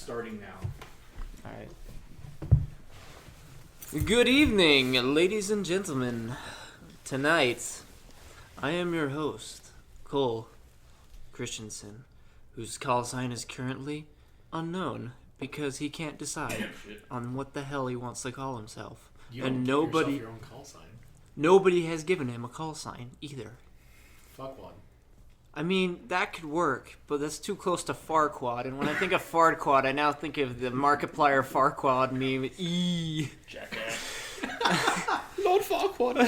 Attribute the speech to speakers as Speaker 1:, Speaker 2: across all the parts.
Speaker 1: starting now.
Speaker 2: Alright. Good evening, ladies and gentlemen. Tonight, I am your host, Cole Christensen, whose call sign is currently unknown because he can't decide on what the hell he wants to call himself.
Speaker 1: You don't give yourself your own call sign.
Speaker 2: Nobody has given him a call sign either.
Speaker 1: Fuck one.
Speaker 2: I mean, that could work, but that's too close to Farquad. And when I think of Farquad, I now think of the Markiplier Farquad meme.
Speaker 1: Jackass.
Speaker 2: Lord Farquad.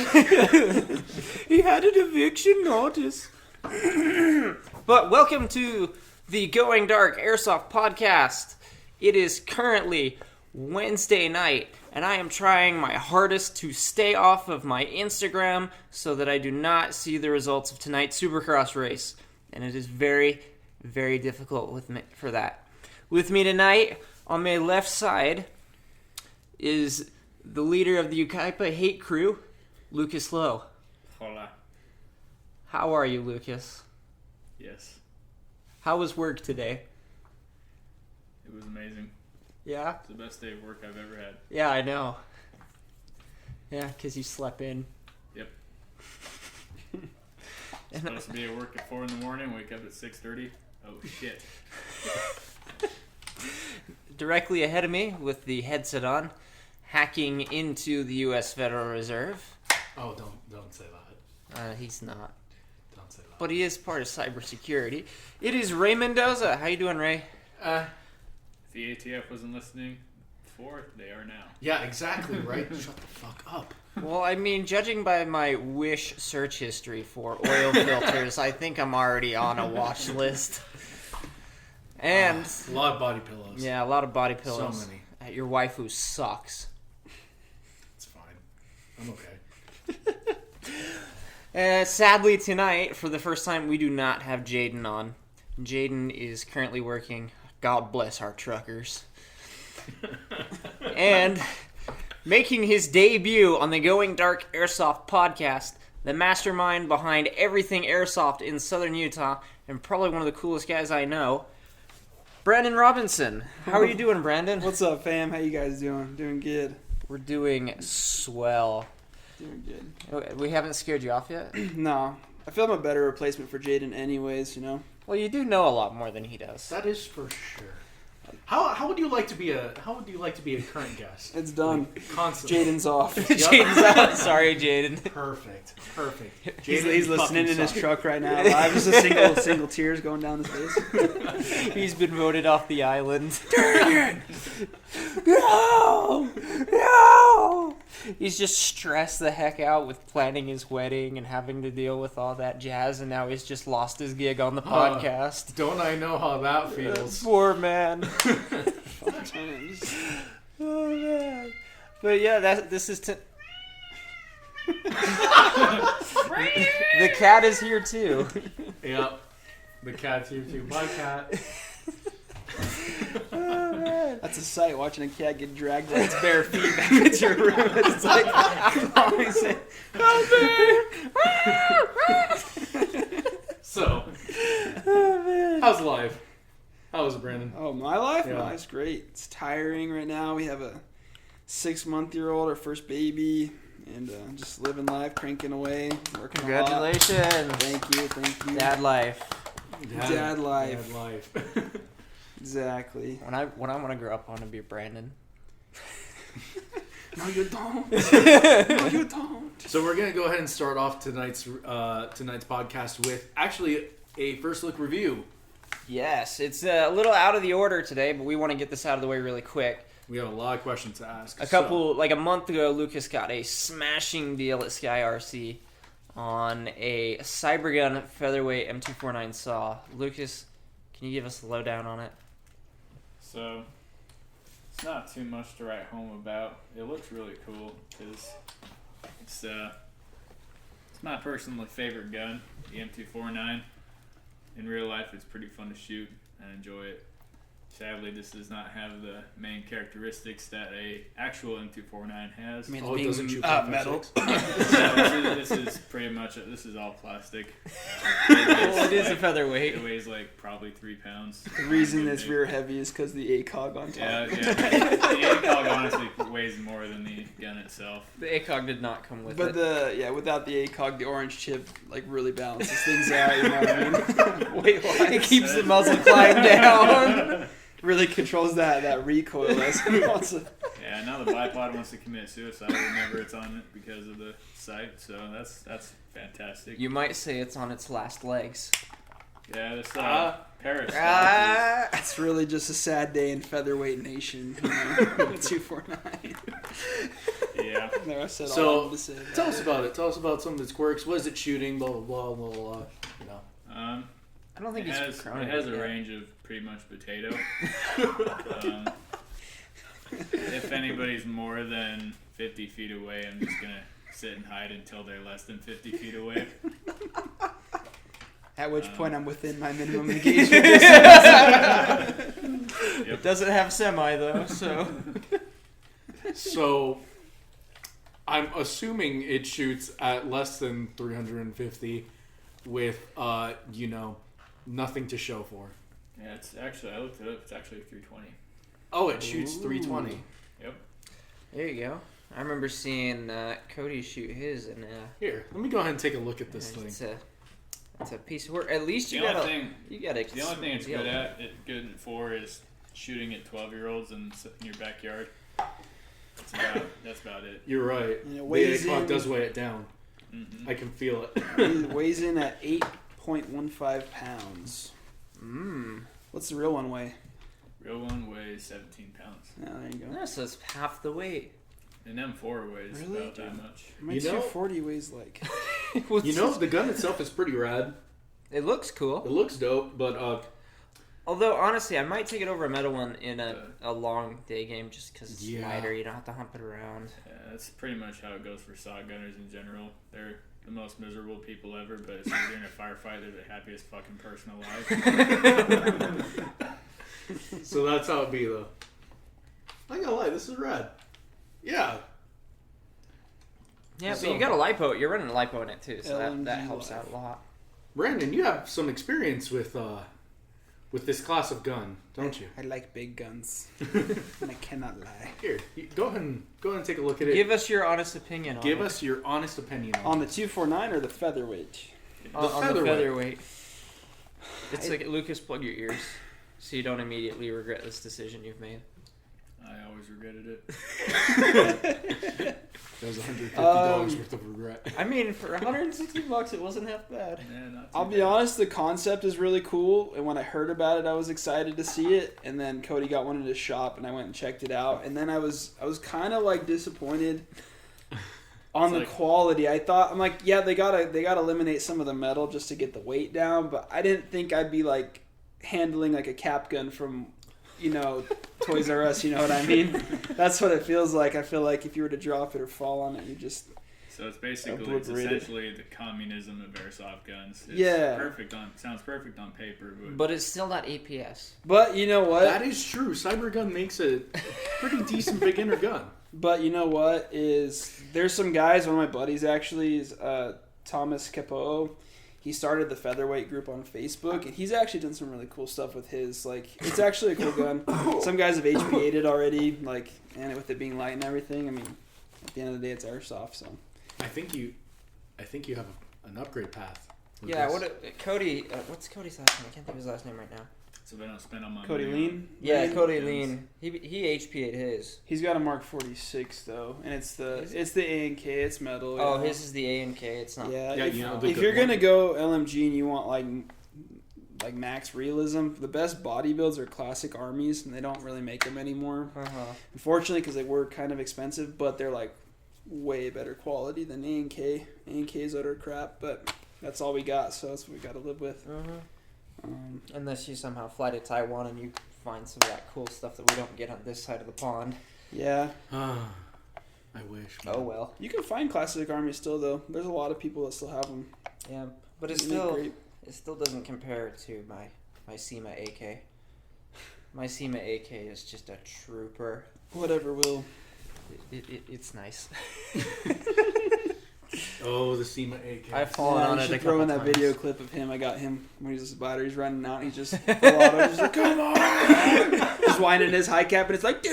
Speaker 2: He had an eviction notice. But welcome to the Going Dark Airsoft podcast. It is currently Wednesday night, and I am trying my hardest to stay off of my Instagram so that I do not see the results of tonight's Supercross race. And it is very, very difficult with me for that. With me tonight, on my left side, is the leader of the Ukaipa hate crew, Lucas Lowe.
Speaker 3: Hola.
Speaker 2: How are you, Lucas?
Speaker 3: Yes.
Speaker 2: How was work today?
Speaker 3: It was amazing.
Speaker 2: Yeah?
Speaker 3: It's the best day of work I've ever had.
Speaker 2: Yeah, I know. Yeah, because you slept in.
Speaker 3: Yep. Supposed to be at work at 4 in the morning, wake up at 6:30. Oh, shit.
Speaker 2: Directly ahead of me, with the headset on, hacking into the U.S. Federal Reserve.
Speaker 1: Oh, don't say that.
Speaker 2: He's not.
Speaker 1: Don't say that.
Speaker 2: But he is part of cybersecurity. It is Ray Mendoza. How you doing, Ray?
Speaker 3: If the ATF wasn't listening before, they are now.
Speaker 1: Yeah, exactly, right? Shut the fuck up.
Speaker 2: Well, I mean, judging by my Wish search history for oil filters, I think I'm already on a watch list. And
Speaker 1: a lot of body pillows.
Speaker 2: yeah, a lot of body pillows.
Speaker 1: So many.
Speaker 2: Your waifu sucks.
Speaker 1: It's fine. I'm okay.
Speaker 2: Sadly, tonight, for the first time, we do not have Jaden on. Jaden is currently working. God bless our truckers. And making his debut on the Going Dark Airsoft podcast, the mastermind behind everything airsoft in southern Utah, and probably one of the coolest guys I know, Brandon Robinson. How are you doing, Brandon?
Speaker 4: What's up, fam? How you guys doing? Doing good.
Speaker 2: We're doing swell.
Speaker 4: Doing good.
Speaker 2: We haven't scared you off yet?
Speaker 4: No, I feel I'm a better replacement for Jaden anyways, you know?
Speaker 2: Well, you do know a lot more than he does.
Speaker 1: That is for sure. How would you like to be a current guest?
Speaker 4: It's done.
Speaker 1: Like, constantly.
Speaker 4: Jaden's off.
Speaker 2: Jaden's out. Sorry, Jaden.
Speaker 1: Perfect.
Speaker 4: He's listening in his truck right now. Live, just a single tears going down his face.
Speaker 2: He's been voted off the island.
Speaker 4: Darn it!
Speaker 2: No! No! He's just stressed the heck out with planning his wedding and having to deal with all that jazz, and now he's just lost his gig on the podcast.
Speaker 1: Don't I know how that feels?
Speaker 2: Poor man. Oh, man. But yeah, this is... The cat is here, too.
Speaker 1: Yep. The cat's here, too. Bye, cat.
Speaker 2: Oh, man.
Speaker 4: That's a sight, watching a cat get dragged by its bare feet back into your room. It's like,
Speaker 1: So,
Speaker 2: Oh, man.
Speaker 1: how's life? How is it, Brandon?
Speaker 4: oh, my life?
Speaker 1: Yeah.
Speaker 4: No, it's great. It's tiring right now. We have a 6-month-old, our first baby, and just living life, cranking away, working a lot.
Speaker 2: Congratulations.
Speaker 4: Thank you.
Speaker 2: Dad life.
Speaker 4: Dad life.
Speaker 1: Dad life.
Speaker 4: Exactly.
Speaker 2: When I want to grow up, I want to be Brandon.
Speaker 4: No, you don't. No, you don't.
Speaker 1: So we're gonna go ahead and start off tonight's podcast with actually a first look review.
Speaker 2: Yes, it's a little out of the order today, but we want to get this out of the way really quick.
Speaker 1: We have a lot of questions to ask.
Speaker 2: Like a month ago, Lucas got a smashing deal at Sky RC on a Cybergun Featherweight M249 saw. Lucas, can you give us the lowdown on it?
Speaker 3: So, it's not too much to write home about. It looks really cool because it's my personally favorite gun, the M249. In real life, it's pretty fun to shoot and enjoy it. sadly, this does not have the main characteristics that a actual M249 has.
Speaker 4: I mean,
Speaker 1: Oh, it doesn't shoot
Speaker 4: metal.
Speaker 3: This is pretty much this is all plastic.
Speaker 2: Well, it is a featherweight.
Speaker 3: It weighs like probably 3 pounds.
Speaker 4: The reason it's rear heavy is because the ACOG on top.
Speaker 3: Yeah. The ACOG honestly weighs more than the gun itself.
Speaker 2: The ACOG did not come with
Speaker 4: But
Speaker 2: it.
Speaker 4: without the ACOG, the orange chip like really balances things out. You know what I mean?
Speaker 2: Wait, what? It keeps the muzzle climb down.
Speaker 4: Really controls that recoil.
Speaker 3: Yeah, now the bipod wants to commit suicide whenever it's on it because of the sight. So that's fantastic.
Speaker 2: You might say it's on its last legs.
Speaker 3: Yeah, this Paris.
Speaker 4: It's really just a sad day in featherweight nation. You know? 249.
Speaker 3: Yeah.
Speaker 4: There, I said
Speaker 1: So,
Speaker 4: all I wanted to say about
Speaker 1: Tell us about it. Tell us about some of its quirks. What is it shooting? Blah, blah, blah, blah, blah. You know.
Speaker 2: I don't think
Speaker 3: It
Speaker 2: he's
Speaker 3: has a range of pretty much potato. If anybody's more than 50 feet away, I'm just going to sit and hide until they're less than 50 feet away.
Speaker 4: At which point I'm within my minimum engagement distance.
Speaker 2: It doesn't have semi though, so.
Speaker 1: So, I'm assuming it shoots at less than 350 with, nothing to show for.
Speaker 3: Yeah, it's actually, I looked it up, it's actually 320.
Speaker 1: Oh, it shoots 320.
Speaker 3: Yep.
Speaker 2: There you go. I remember seeing Cody shoot his, and
Speaker 1: Here, let me go ahead and take a look at this thing.
Speaker 2: it's a piece of work. At least you
Speaker 3: The
Speaker 2: gotta.
Speaker 3: only thing it's good for is shooting at 12-year-olds in your backyard. That's about it.
Speaker 1: You're right.
Speaker 4: And it
Speaker 1: The
Speaker 4: weighs
Speaker 1: ACOG
Speaker 4: in-
Speaker 1: does weigh it down.
Speaker 3: Mm-hmm.
Speaker 1: I can feel it.
Speaker 4: It weighs in at 8.15 pounds.
Speaker 2: Mmm.
Speaker 4: What's the real one weigh?
Speaker 3: Real one weighs 17 pounds.
Speaker 4: Yeah, there you go.
Speaker 2: Yeah, so it's half the weight.
Speaker 3: An M4 weighs
Speaker 4: Really?
Speaker 3: about that much.
Speaker 4: My
Speaker 1: You know-
Speaker 4: 240 weighs like.
Speaker 1: The gun itself is pretty rad.
Speaker 2: It looks cool.
Speaker 1: It looks dope, but
Speaker 2: Although, honestly, I might take it over a metal one in a long day game just because it's
Speaker 1: Yeah.
Speaker 2: lighter. You don't have to hump it around.
Speaker 3: Yeah, that's pretty much how it goes for shotgunners in general. They're the most miserable people ever, but as soon as they're in a firefight, they're the happiest fucking person alive.
Speaker 1: so that's how it be though. I ain't gonna lie, this is rad. Yeah.
Speaker 2: Yeah,
Speaker 1: So-
Speaker 2: but you got a lipo. You're running a lipo in it too, so that
Speaker 4: LMG
Speaker 2: helps
Speaker 4: life.
Speaker 2: out a lot.
Speaker 1: Brandon, you have some experience with this class of gun, don't you?
Speaker 4: I like big guns. And I cannot lie.
Speaker 1: Here, go ahead and take a look at it.
Speaker 2: Give us your honest opinion on
Speaker 1: Give
Speaker 2: it.
Speaker 1: us your honest opinion on
Speaker 4: On the 249 or the featherweight?
Speaker 2: on the
Speaker 1: featherweight.
Speaker 2: featherweight. It's like, Lucas, plug your ears so you don't immediately regret this decision you've made.
Speaker 3: I always regretted it.
Speaker 1: it. That was $150 worth of regret.
Speaker 2: I mean, for $160, it wasn't half bad.
Speaker 3: Yeah, not too
Speaker 4: I'll be
Speaker 3: bad.
Speaker 4: honest, the concept is really cool, and when I heard about it, I was excited to see it. And then Cody got one in his shop, and I went and checked it out. And then I was kind of like disappointed on the quality. I'm like, yeah, they gotta eliminate some of the metal just to get the weight down, but I didn't think I'd be like handling like a cap gun from, Toys R Us. You know what I mean? That's what it feels like. I feel like if you were to drop it or fall on it, you just.
Speaker 3: So it's essentially the communism of airsoft guns. It's sounds perfect on paper,
Speaker 2: But it's still not APS.
Speaker 4: But you know what?
Speaker 1: That is true. Cybergun makes a pretty decent beginner gun.
Speaker 4: But you know what there's some guys, one of my buddies actually is Thomas Capo. He started the featherweight group on Facebook, and he's actually done some really cool stuff with his. Like, it's actually a cool gun. Some guys have HPA'd it already, like, and with it being light and everything. I mean, at the end of the day, it's airsoft. So
Speaker 1: I think you have an upgrade path. with
Speaker 2: Yeah,
Speaker 1: this.
Speaker 2: Cody, what's Cody's last name? I can't think of his last name right now.
Speaker 3: so they don't spend on my
Speaker 4: Cody
Speaker 3: money.
Speaker 4: Lean.
Speaker 2: Yeah,
Speaker 4: Lean?
Speaker 2: Cody Lean. He HP'd his.
Speaker 4: He's got a Mark 46 though, and it's the A and K. It's metal.
Speaker 2: Oh,
Speaker 4: you know?
Speaker 2: his is the A and K. It's not.
Speaker 4: Yeah,
Speaker 1: Yeah,
Speaker 4: if,
Speaker 1: you know, the
Speaker 4: if
Speaker 1: good
Speaker 4: you're gonna
Speaker 1: one.
Speaker 4: go LMG and you want like max realism, the best body builds are classic armies, and they don't really make them anymore. Unfortunately, because they were kind of expensive, but they're like way better quality than A and K. A and K's utter crap, but that's all we got, so that's what we got to live with.
Speaker 2: Unless you somehow fly to Taiwan and you find some of that cool stuff that we don't get on this side of the pond.
Speaker 4: Yeah,
Speaker 1: I wish.
Speaker 2: Oh well.
Speaker 4: you can find classic armies still though. There's a lot of people that still have them.
Speaker 2: Yeah, but
Speaker 4: They make great.
Speaker 2: it still doesn't compare to my SEMA AK. My SEMA AK is just a trooper.
Speaker 4: Whatever, Will.
Speaker 2: It's nice.
Speaker 1: Oh, the SEMA AK.
Speaker 2: I've fallen on
Speaker 4: you
Speaker 2: it
Speaker 4: should
Speaker 2: a
Speaker 4: throw
Speaker 2: couple
Speaker 4: in that
Speaker 2: times.
Speaker 4: video clip of him. I got him when his battery's running out. And he's just full auto, just like, come on, just whining his high cap, and it's like,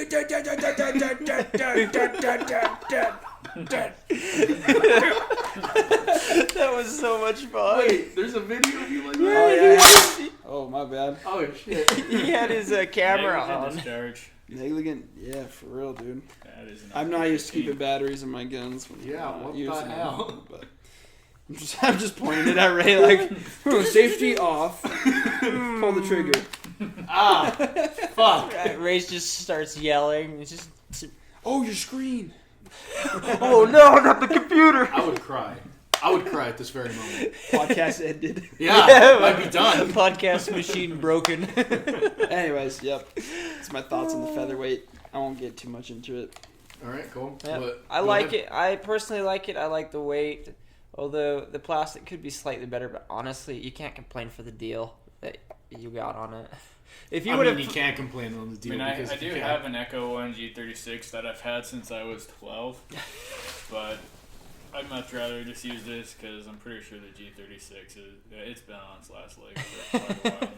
Speaker 2: That was so much fun.
Speaker 1: Wait, there's a video of you like that?
Speaker 4: oh yeah. Oh my bad.
Speaker 1: Oh shit.
Speaker 2: He had his camera
Speaker 3: Negligent
Speaker 2: on.
Speaker 3: discharge.
Speaker 4: Negligent. Yeah, for real, dude.
Speaker 3: That is
Speaker 4: I'm not used to keeping batteries in my guns. When
Speaker 1: Yeah,
Speaker 4: I'm not
Speaker 1: what
Speaker 4: using
Speaker 1: the
Speaker 4: them,
Speaker 1: hell?
Speaker 4: But I'm just pointing it at Ray like, safety off. Pull the trigger.
Speaker 1: Ah, fuck.
Speaker 2: Ray just starts yelling. It's just,
Speaker 4: Oh, your screen.
Speaker 2: oh no, not the computer.
Speaker 1: I would cry. I would cry at this very moment.
Speaker 4: Podcast ended.
Speaker 1: Yeah, might be done.
Speaker 2: Podcast machine broken.
Speaker 4: Anyways, yep. It's my thoughts on the featherweight. I won't get too much into it.
Speaker 1: All right, cool.
Speaker 2: Yep.
Speaker 1: What-
Speaker 2: I
Speaker 1: go
Speaker 2: like
Speaker 1: ahead.
Speaker 2: it. I personally like it. I like the weight. Although the plastic could be slightly better, but honestly, you can't complain for the deal that you got on it. If you
Speaker 1: I
Speaker 2: would
Speaker 1: mean,
Speaker 2: have,
Speaker 1: you can't complain on the
Speaker 3: I
Speaker 1: deal
Speaker 3: mean,
Speaker 1: because
Speaker 3: I do have an Echo 1 G36 that I've had since I was 12, but I'd much rather just use this because I'm pretty sure the G36 it's been on its last leg for quite a while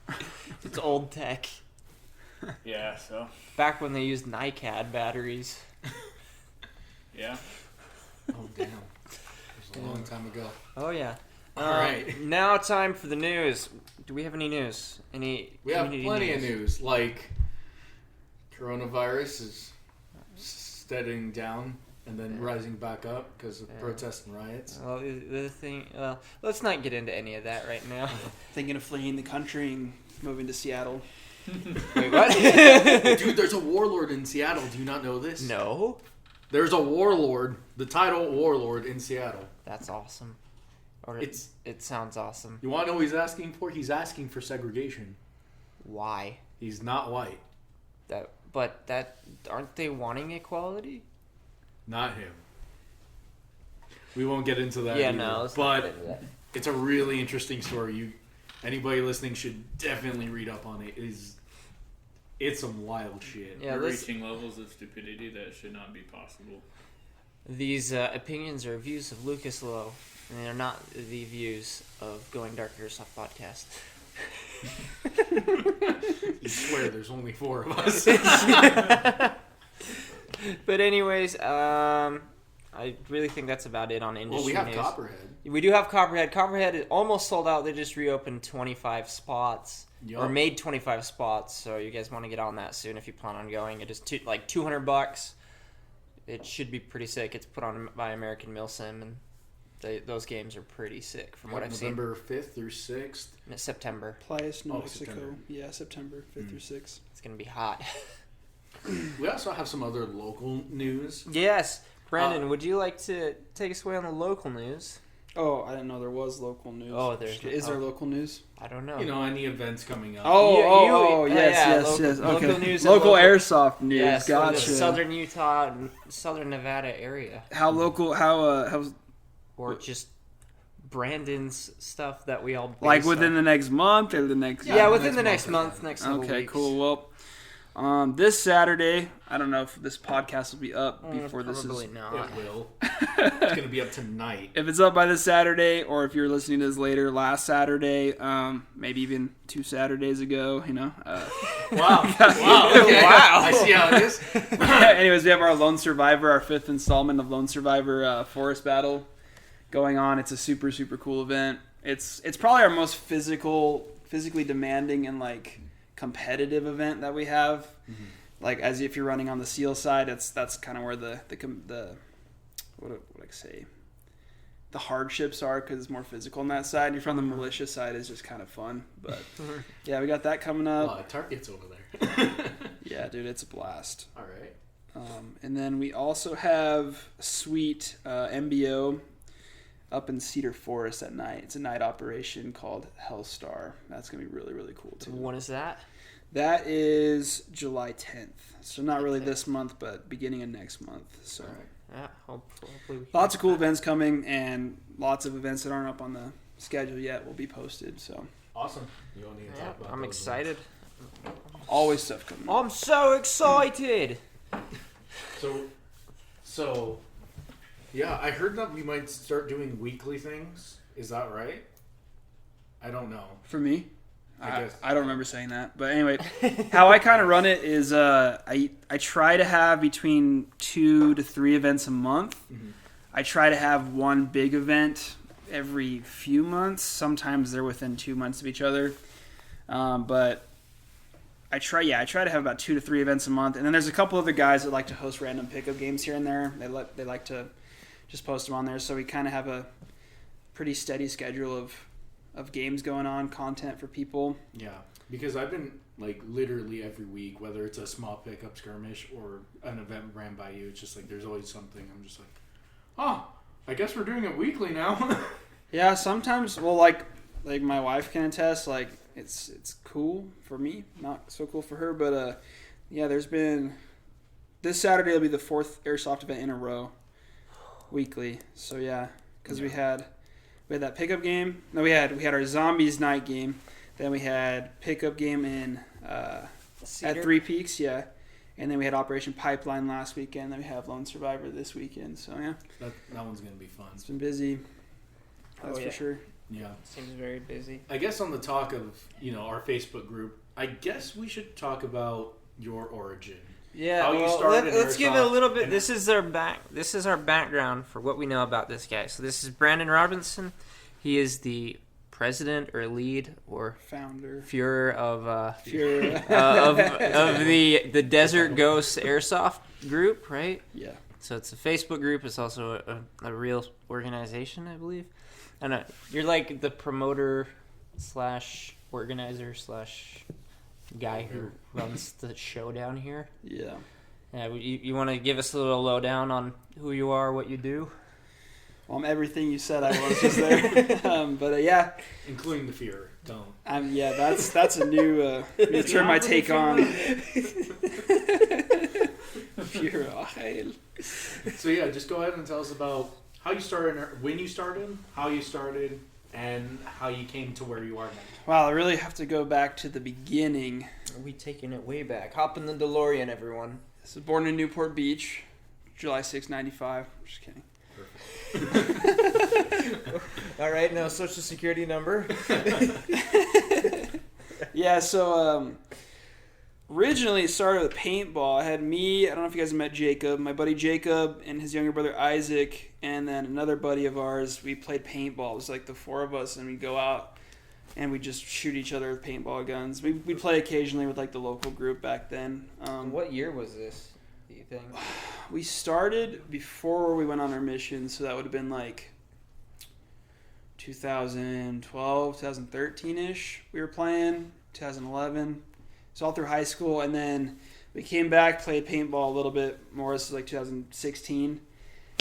Speaker 3: now.
Speaker 2: it's old tech.
Speaker 3: Yeah, so
Speaker 2: Back when they used NiCad batteries.
Speaker 3: yeah.
Speaker 1: Oh damn, it was a long time ago.
Speaker 2: Oh yeah.
Speaker 1: All right.
Speaker 2: Now time for the news. Do we have any news? Any?
Speaker 1: We have
Speaker 2: community
Speaker 1: plenty of news. Like coronavirus is steadying down and then rising back up because of protests and riots.
Speaker 2: Well, the thing. Well, let's not get into any of that right now.
Speaker 4: Thinking of fleeing the country and moving to Seattle.
Speaker 2: Wait, what?
Speaker 1: Dude, there's a warlord in Seattle. Do you not know this?
Speaker 2: No.
Speaker 1: There's a warlord, the title warlord in Seattle.
Speaker 2: That's awesome. Or
Speaker 1: It
Speaker 2: sounds awesome.
Speaker 1: You want to know what he's asking for? He's asking for segregation.
Speaker 2: Why?
Speaker 1: He's not white.
Speaker 2: But aren't they wanting equality?
Speaker 1: Not him. We won't get into that.
Speaker 2: Yeah,
Speaker 1: either.
Speaker 2: no. Let's not
Speaker 1: But
Speaker 2: get into that.
Speaker 1: it's a really interesting story. Anybody listening should definitely read up on it. It's some wild shit.
Speaker 2: Yeah,
Speaker 3: We're reaching levels of stupidity that should not be possible.
Speaker 2: These opinions are views of Lucas Lowe, and they're not the views of Going Dark Airsoft podcast.
Speaker 1: You swear there's only 4 of us.
Speaker 2: But anyways, I really think that's about it on industry
Speaker 1: Well, we have
Speaker 2: news.
Speaker 1: Copperhead.
Speaker 2: We do have Copperhead. Copperhead is almost sold out. They just reopened 25 spots.
Speaker 1: Yup.
Speaker 2: Or made 25 spots, so you guys want to get on that soon if you plan on going. It is like $200. It should be pretty sick. It's put on by American Milsim, and those games are pretty sick from what I've
Speaker 1: November 5th through 6th.
Speaker 2: seen. September.
Speaker 4: Plias, New
Speaker 1: Oh,
Speaker 4: Mexico.
Speaker 1: September.
Speaker 4: Yeah, September 5th through 6th.
Speaker 2: It's going to be hot.
Speaker 1: We also have some other local news.
Speaker 2: Yes. Brandon, would you like to take us away on the local news?
Speaker 4: Oh, I didn't know there was local news.
Speaker 2: Oh, there's-
Speaker 4: Is there local news?
Speaker 2: I don't know.
Speaker 1: You know, any events coming up.
Speaker 4: Yes,
Speaker 2: local
Speaker 4: Okay.
Speaker 2: news and
Speaker 4: Local
Speaker 2: local-
Speaker 4: airsoft news.
Speaker 2: Yes, the
Speaker 4: Gotcha.
Speaker 2: Southern Utah and Southern Nevada area.
Speaker 4: How local? How
Speaker 2: Or just Brandon's stuff that we all
Speaker 4: like
Speaker 2: based
Speaker 4: within
Speaker 2: on.
Speaker 4: the next month or the next?
Speaker 2: Yeah, within the next month, next couple
Speaker 4: Okay,
Speaker 2: weeks.
Speaker 4: cool. Well, this Saturday, I don't know if this podcast will be up before this
Speaker 2: Probably
Speaker 4: is.
Speaker 2: not.
Speaker 1: It will. It's going to be up tonight.
Speaker 4: If it's up by this Saturday, or if you're listening to this later, last Saturday, maybe even 2 Saturdays ago, you know.
Speaker 1: Wow. Okay.
Speaker 2: Wow.
Speaker 1: I see how it is.
Speaker 4: Anyways, we have our Lone Survivor, our 5th installment of Lone Survivor Forest Battle going on. It's a super, super cool event. It's probably our most physically demanding and like competitive event that we have. Mm-hmm. Like as if you're running on the SEAL side, that's kind of where the what would I say, the hardships are, because it's more physical on that side. If you're on the militia side, it's just kind of fun. But yeah, we got that coming
Speaker 1: A
Speaker 4: up.
Speaker 1: lot of targets over there.
Speaker 4: Yeah, dude, it's a blast.
Speaker 1: All right.
Speaker 4: And then we also have sweet MBO up in Cedar Forest at night. It's a night operation called Hellstar. That's going to be really, really cool, too.
Speaker 2: When is that?
Speaker 4: That is July 10th. So not really this month, but beginning of next month. So
Speaker 1: All right.
Speaker 2: Yeah, hopefully we can
Speaker 4: lots of cool events coming, and lots of events that aren't up on the schedule yet will be posted. So
Speaker 1: Awesome. You don't need to
Speaker 2: Yeah,
Speaker 1: talk about
Speaker 2: I'm
Speaker 1: those
Speaker 2: excited.
Speaker 4: Always stuff coming up.
Speaker 2: I'm so excited.
Speaker 1: So, yeah, I heard that we might start doing weekly things. Is that right? I don't know.
Speaker 4: For me?
Speaker 1: I guess.
Speaker 4: I don't remember saying that. But anyway, how I kind of run it is I try to have between 2 to 3 events a month.
Speaker 1: Mm-hmm.
Speaker 4: I try to have one big event every few months. Sometimes they're within 2 months of each other. But I try to have about 2 to 3 events a month. And then there's a couple other guys that like to host random pickup games here and there. They like to just post them on there. So we kind of have a pretty steady schedule of games going on, content for people.
Speaker 1: Yeah, because I've been like literally every week, whether it's a small pickup skirmish or an event ran by you, it's just like there's always something. I'm just like, oh, I guess we're doing it weekly now.
Speaker 4: Yeah, sometimes, well, like my wife can attest, like it's cool for me, not so cool for her, but yeah, there's been this Saturday will be the 4th airsoft event in a row, weekly. So yeah, because we had that pickup game. No, we had our zombies night game. Then we had pickup game in at Three Peaks, yeah. And then we had Operation Pipeline last weekend. Then we have Lone Survivor this weekend. So yeah,
Speaker 1: that one's gonna be fun.
Speaker 4: It's been busy. That's for sure.
Speaker 1: Yeah,
Speaker 2: Seems very busy.
Speaker 1: I guess on the talk of our Facebook group, I guess we should talk about your origin.
Speaker 2: Yeah,
Speaker 1: How you started
Speaker 2: let's give it a
Speaker 1: Airsoft
Speaker 2: little bit.
Speaker 1: and-
Speaker 2: This is our background for what we know about this guy. So this is Brandon Robinson. He is the president or lead or
Speaker 4: Founder.
Speaker 2: Führer of
Speaker 4: Führer.
Speaker 2: of the Desert Ghost Airsoft group, right?
Speaker 4: Yeah.
Speaker 2: So it's a Facebook group. It's also a real organization, I believe. And you're like the promoter / organizer / guy who runs the show down here.
Speaker 4: Yeah.
Speaker 2: Yeah, you want to give us a little lowdown on who you are, what you do?
Speaker 4: Well, I'm everything you said I was just there. But yeah.
Speaker 1: Including the fear. Don't.
Speaker 4: Yeah, that's a new term I take on. Pure Heil.
Speaker 1: So yeah, just go ahead and tell us about how you started, when you started, how you started, and how you came to where you are now.
Speaker 4: Wow, I really have to go back to the beginning.
Speaker 2: We taking it way back. Hop in the DeLorean, everyone.
Speaker 4: I was born in Newport Beach, July 6, 95. Just kidding.
Speaker 2: All right, now social security number.
Speaker 4: Yeah, so originally it started with paintball. I had me, I don't know if you guys have met Jacob, my buddy Jacob and his younger brother Isaac, and then another buddy of ours. We played paintball. It was like the 4 of us, and we'd go out and we'd just shoot each other with paintball guns. We'd play occasionally with like the local group back then.
Speaker 2: What year was this, do you think?
Speaker 4: We started before we went on our mission, so that would have been like 2012, 2013-ish we were playing, 2011. So all through high school, and then we came back, played paintball a little bit more. This was like 2016.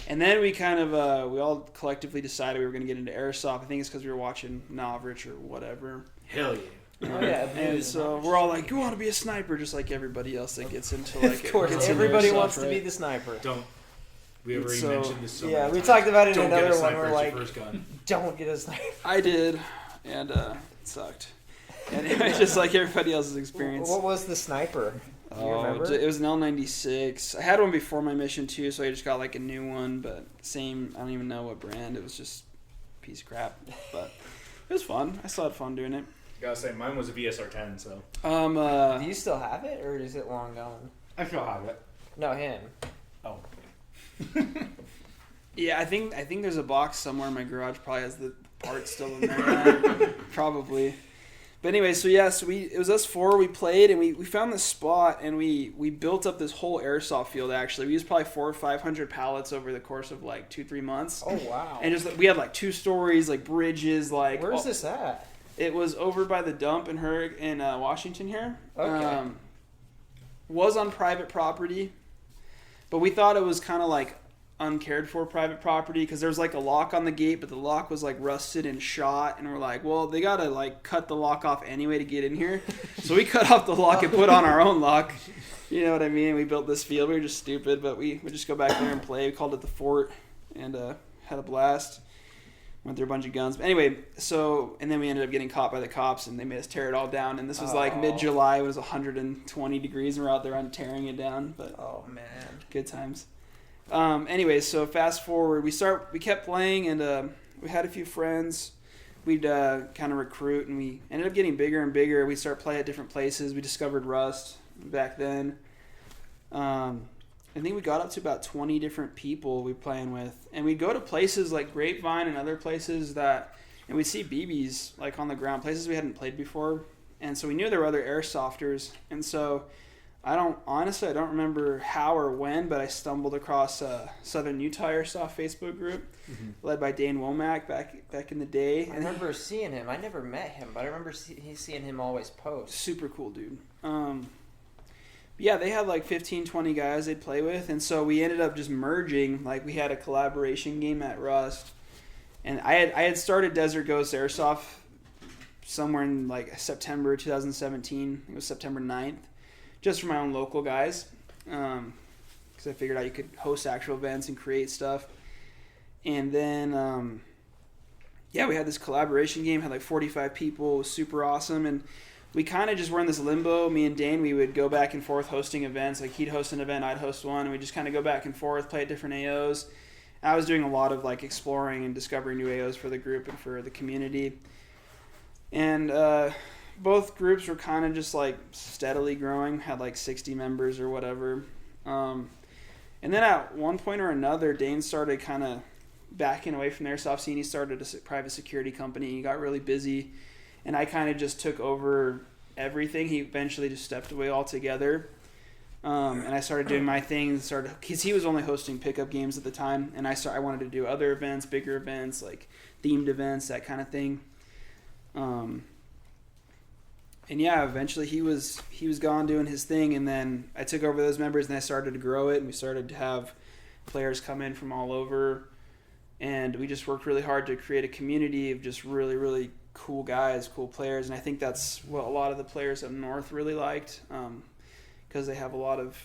Speaker 4: And then we kind of, we all collectively decided we were going to get into airsoft. I think it's because we were watching Novrich or whatever.
Speaker 1: Hell yeah.
Speaker 2: Oh, yeah.
Speaker 4: And so we're all like, you want to be a sniper, just like everybody else that gets into like.
Speaker 2: Of course,
Speaker 4: gets into
Speaker 2: everybody
Speaker 4: airsoft,
Speaker 2: wants to
Speaker 4: right?
Speaker 2: be the sniper.
Speaker 1: Don't. We have already
Speaker 4: So-
Speaker 1: mentioned this so
Speaker 2: Yeah,
Speaker 1: many
Speaker 2: we
Speaker 1: times.
Speaker 2: talked about it in
Speaker 1: Don't get a
Speaker 2: another one.
Speaker 1: sniper
Speaker 2: We're
Speaker 1: as
Speaker 2: like,
Speaker 1: your first gun.
Speaker 2: don't get a sniper.
Speaker 4: I did, and it sucked. Anyway, just like everybody else's experience.
Speaker 2: What was the sniper? Do you remember?
Speaker 4: It was an L96. I had one before my mission too, so I just got like a new one, but same. I don't even know what brand. It was just a piece of crap, but it was fun. I still had fun doing it.
Speaker 1: Gotta say, mine was a VSR-10, so
Speaker 2: Do you still have it, or is it long gone?
Speaker 1: I still have it.
Speaker 2: No, him.
Speaker 1: Oh.
Speaker 4: Yeah, I think there's a box somewhere in my garage. Probably has the parts still in there. Probably. But anyway, so yeah, it was us 4. We played and we found this spot and we built up this whole airsoft field. Actually, we used probably 400 or 500 pallets over the course of like 2-3 months.
Speaker 2: Oh wow!
Speaker 4: And just we had like 2 stories, like bridges, like.
Speaker 2: Where's this at?
Speaker 4: It was over by the dump in Washington here.
Speaker 2: Okay.
Speaker 4: Was on private property, but we thought it was kind of like uncared for private property because there was like a lock on the gate, but the lock was like rusted and shot, and we're like, well, they gotta like cut the lock off anyway to get in here. So we cut off the lock and put on our own lock. You know what I mean? We built this field. We were just stupid, but we would just go back there and play. We called it the Fort and had a blast. Went through a bunch of guns. But anyway, and then we ended up getting caught by the cops, and they made us tear it all down. And this was like mid-July. It was 120 degrees, and we're out there on tearing it down. But
Speaker 2: man,
Speaker 4: good times. Anyway, so fast forward, we kept playing, and we had a few friends. We'd kind of recruit, and we ended up getting bigger and bigger. We started playing at different places. We discovered Rust back then. I think we got up to about 20 different people we were playing with. And we'd go to places like Grapevine and other places and we'd see BBs like on the ground, places we hadn't played before. And so we knew there were other airsofters. And so I don't remember how or when, but I stumbled across a Southern Utah Airsoft Facebook group led by Dane Womack back in the day.
Speaker 2: I remember seeing him. I never met him, but I remember seeing him always post.
Speaker 4: Super cool dude. Yeah, they had like 15, 20 guys they'd play with, and so we ended up just merging. Like, we had a collaboration game at Rust, and I had started Desert Ghost Airsoft somewhere in like September 2017. It was September 9th, just for my own local guys, because I figured out you could host actual events and create stuff. And then, we had this collaboration game, had like 45 people, it was super awesome, and we kind of just were in this limbo. Me and Dane, we would go back and forth hosting events. Like, he'd host an event, I'd host one, and we just kind of go back and forth, play at different AOs. I was doing a lot of like exploring and discovering new AOs for the group and for the community. And both groups were kind of just like steadily growing, had like 60 members or whatever. And then at one point or another, Dane started kind of backing away from the airsoft scene. He started a private security company. He got really busy. And I kind of just took over everything. He eventually just stepped away altogether. And I started doing my thing. Because he was only hosting pickup games at the time. And I wanted to do other events, bigger events, like themed events, that kind of thing. And yeah, eventually he was gone doing his thing. And then I took over those members and I started to grow it. And we started to have players come in from all over. And we just worked really hard to create a community of just really, really cool guys, cool players, and I think that's what a lot of the players up north really liked, because they have a lot of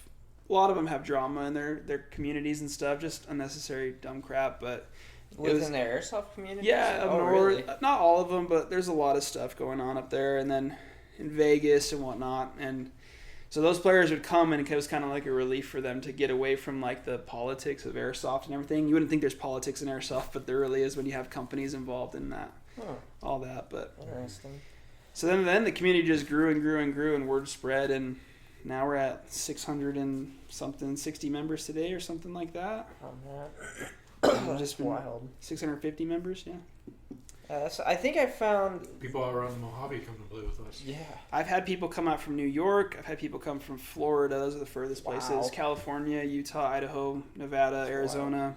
Speaker 4: them have drama in their communities and stuff, just unnecessary dumb crap. But
Speaker 2: within the airsoft community,
Speaker 4: up north, really? Not all of them, but there's a lot of stuff going on up there, and then in Vegas and whatnot. And so those players would come, and it was kind of like a relief for them to get away from like the politics of airsoft and everything. You wouldn't think there's politics in airsoft, but there really is when you have companies involved in that. All that. But
Speaker 2: interesting. So
Speaker 4: then the community just grew and grew and grew, and word spread, and now we're at 600 and something, 60 members today or something like that.
Speaker 2: That's
Speaker 4: just
Speaker 2: wild.
Speaker 4: 650 members, yeah.
Speaker 2: I think I found
Speaker 1: people around the Mojave come to play with us.
Speaker 2: Yeah,
Speaker 4: I've had people come out from New York. I've had people come from Florida. Those are the furthest places.
Speaker 2: Wow.
Speaker 4: California, Utah, Idaho, Nevada, Arizona,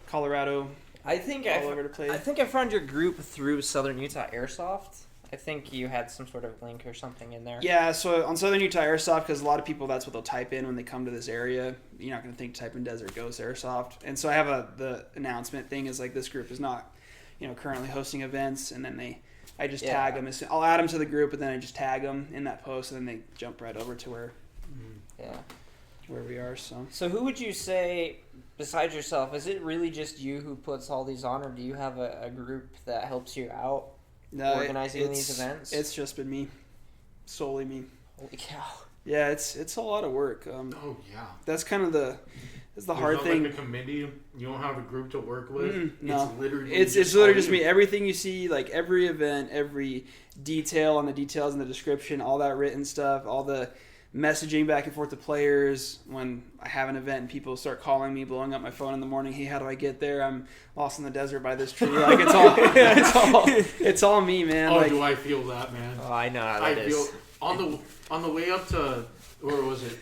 Speaker 4: Colorado.
Speaker 2: I think I found your group through Southern Utah Airsoft. I think you had some sort of link or something in there.
Speaker 4: Yeah, so on Southern Utah Airsoft, because a lot of people, that's what they'll type in when they come to this area. You're not going to type in Desert Ghost Airsoft. And so I have the announcement thing is like, this group is not, currently hosting events, and then I just tag them. I'll add them to the group, and then I just tag them in that post, and then they jump right over to where we are. So
Speaker 2: who would you say, besides yourself, is it really just you who puts all these on, or do you have a group that helps you out organizing these events?
Speaker 4: It's just been me, solely me.
Speaker 2: Holy cow!
Speaker 4: Yeah, it's a lot of work. That's kind of the hard thing.
Speaker 1: Like a committee, you don't have a group to work with.
Speaker 4: No,
Speaker 1: it's
Speaker 4: literally just me. Everything you see, like every event, every detail on the details in the description, all that written stuff, all the messaging back and forth to players when I have an event and people start calling me, blowing up my phone in the morning. Hey, how do I get there? I'm lost in the desert by this tree. Like it's all me, man.
Speaker 1: Oh, do I feel that, man?
Speaker 2: Oh, I know how that is.
Speaker 1: Feel on the way up to, where was it?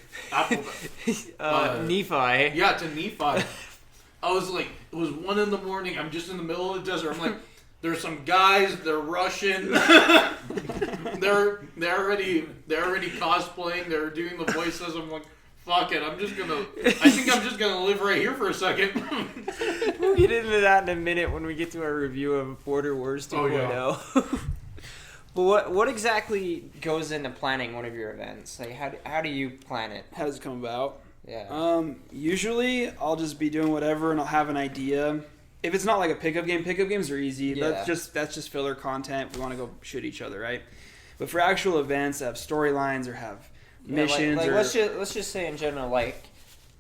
Speaker 2: Nephi.
Speaker 1: Yeah, to Nephi. I was like, it was 1 a.m. I'm just in the middle of the desert. I'm like, there's some guys. They're Russian. they're already cosplaying. They're doing the voices. I'm like, fuck it. I think I'm just gonna live right here for a second.
Speaker 2: We'll get into that in a minute when we get to our review of Border Wars 2.0.
Speaker 1: Oh, yeah.
Speaker 2: But what exactly goes into planning one of your events? Like, how do you plan it?
Speaker 4: How does it come about?
Speaker 2: Yeah.
Speaker 4: Usually I'll just be doing whatever and I'll have an idea, if it's not like a pickup games are easy.
Speaker 2: Yeah.
Speaker 4: That's just filler content. We want to go shoot each other, right? But for actual events that have storylines or have missions,
Speaker 2: like
Speaker 4: or
Speaker 2: let's just say in general, like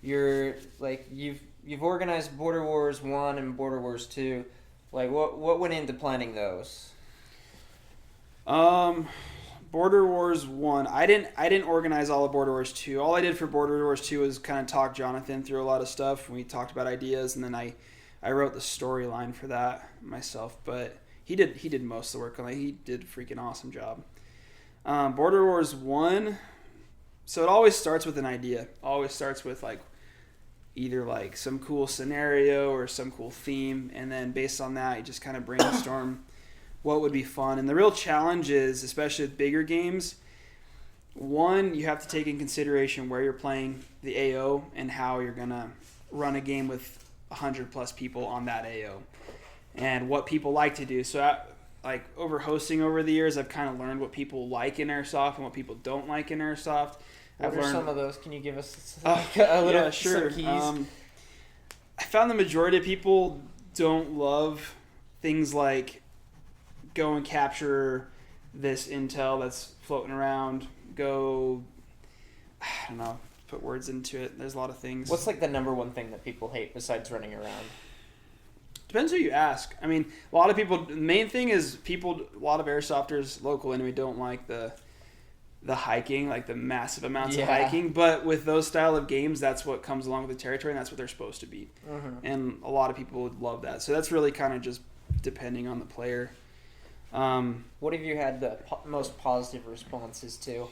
Speaker 2: you've organized Border Wars 1 and Border Wars 2. Like what went into planning those?
Speaker 4: Border Wars 1, I didn't organize all of Border Wars 2. All I did for Border Wars 2 was kind of talk Jonathan through a lot of stuff. We talked about ideas, and then I wrote the storyline for that myself. But he did most of the work on it. He did a freaking awesome job. Border Wars 1, so it always starts with an idea. Always starts with like either like some cool scenario or some cool theme, and then based on that, you just kind of brainstorm what would be fun. And the real challenge is, especially with bigger games, one, you have to take in consideration where you're playing the AO and how you're going to run a game with 100 plus people on that AO and what people like to do. So like over hosting over the years, I've kind of learned what people like in Airsoft and what people don't like in Airsoft.
Speaker 2: What are some of those? Can you give us a little
Speaker 4: sure.
Speaker 2: some keys?
Speaker 4: I found the majority of people don't love things like go and capture this intel that's floating around. Go, I don't know, put words into it. There's a lot of things.
Speaker 2: What's like the number one thing that people hate besides running around?
Speaker 4: Depends who you ask. I mean, a lot of people, the main thing is a lot of airsofters local anyway don't like the hiking, like the massive amounts of hiking. But with those style of games, that's what comes along with the territory, and that's what they're supposed to be.
Speaker 2: Mm-hmm.
Speaker 4: And a lot of people would love that. So that's really kind of just depending on the player.
Speaker 2: What have you had the most positive responses to?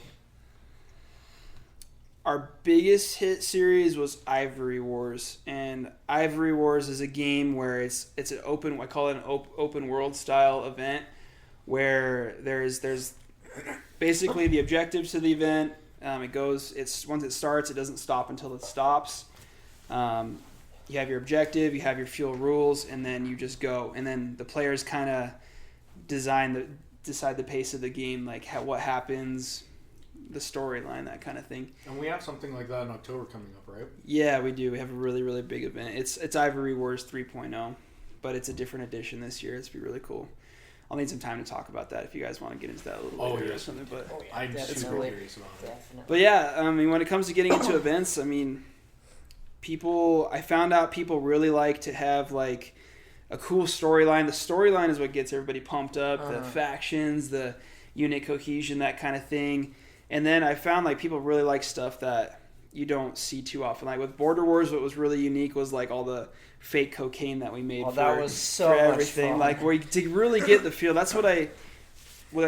Speaker 4: Our biggest hit series was Ivory Wars, and Ivory Wars is a game where it's an open, I call it an open world style event, where there's basically the objectives to the event. Once it starts, it doesn't stop until it stops. You have your objective, you have your fuel rules, and then you just go, and then the players kind of decide the pace of the game, like what happens, the storyline, that kind of thing.
Speaker 1: And we have something like that in October coming up, right?
Speaker 4: Yeah, we do. We have a really, really big event. It's Ivory Wars 3.0, but it's a different edition this year. It's be really cool. I'll need some time to talk about that if you guys want to get into that a little later or something. But
Speaker 1: I'm super curious about it.
Speaker 2: Definitely.
Speaker 4: But yeah, I mean, when it comes to getting into events, I mean, I found out people really like to have like a cool storyline. The storyline is what gets everybody pumped up. The factions, the unit cohesion, that kind of thing. And then I found like people really like stuff that you don't see too often. Like with Border Wars, what was really unique was like all the fake cocaine that we made
Speaker 2: that was so
Speaker 4: for
Speaker 2: much
Speaker 4: everything.
Speaker 2: fun.
Speaker 4: Like where to really get the feel. That's what I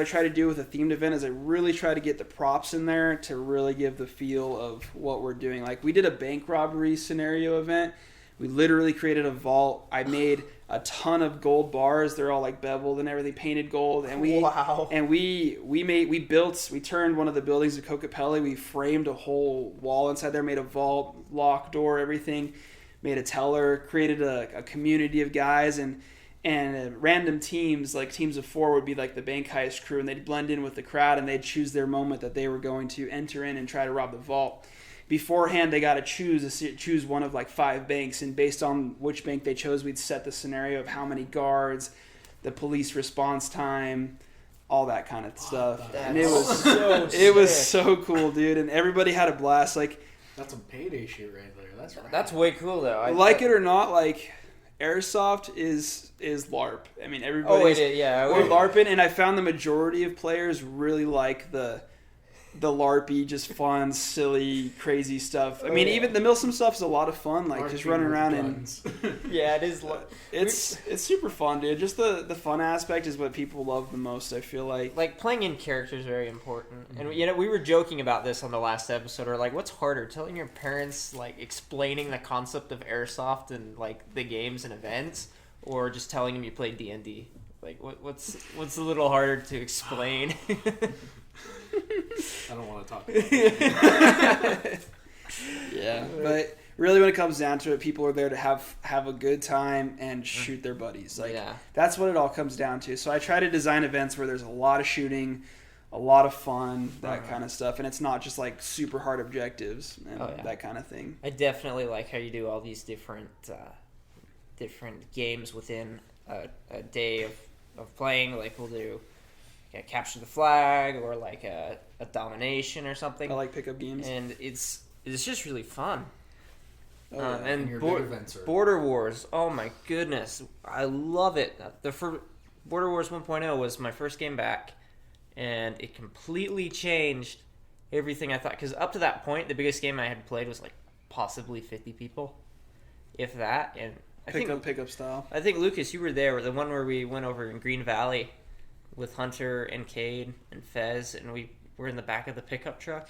Speaker 4: try to do with a themed event is I really try to get the props in there to really give the feel of what we're doing. Like we did a bank robbery scenario event. We literally created a vault. I made a ton of gold bars. They're all like beveled and everything, painted gold. And we turned one of the buildings of Kokopelli. We framed a whole wall inside there, made a vault, lock door, everything. Made a teller, created a community of guys, and random teams, like teams of 4 would be like the bank heist crew, and they'd blend in with the crowd, and they'd choose their moment that they were going to enter in and try to rob the vault. Beforehand, they got to choose one of like 5 banks, and based on which bank they chose, we'd set the scenario of how many guards, the police response time, all that kind of stuff. And it was so cool, dude, and everybody had a blast. Like
Speaker 1: that's some payday shit right there. That's right.
Speaker 2: That's way cool though.
Speaker 4: It or not, like Airsoft is LARP. I mean, everybody's we're LARPing, and I found the majority of players really like the LARPy, just fun, silly, crazy stuff. I mean, even the Milsim stuff is a lot of fun, like just running around and
Speaker 2: yeah, it is.
Speaker 4: It's super fun, dude. Just the fun aspect is what people love the most. I feel like
Speaker 2: playing in character is very important. And we were joking about this on the last episode. Or like, what's harder, telling your parents, like explaining the concept of Airsoft and like the games and events, or just telling them you play D&D? Like, what's a little harder to explain?
Speaker 1: I don't want to talk about it.
Speaker 4: Yeah, but really when it comes down to it, people are there to have a good time and shoot their buddies. Like that's what it all comes down to. So I try to design events where there's a lot of shooting, a lot of fun, that kind of stuff, and it's not just like super hard objectives and that kind of thing.
Speaker 2: I definitely like how you do all these different different games within a day of playing. Like we'll do capture the flag or like a domination or something.
Speaker 4: I like pickup games.
Speaker 2: And it's just really fun.
Speaker 4: Oh, yeah.
Speaker 2: And
Speaker 1: your big events are...
Speaker 2: Border Wars, oh my goodness, I love it. Border Wars 1.0 was my first game back, and it completely changed everything I thought. Because up to that point, the biggest game I had played was like possibly 50 people, if that. And
Speaker 4: Pickup style.
Speaker 2: I think Lucas, you were there, the one where we went over in Green Valley with Hunter and Cade and Fez, and we were in the back of the pickup truck.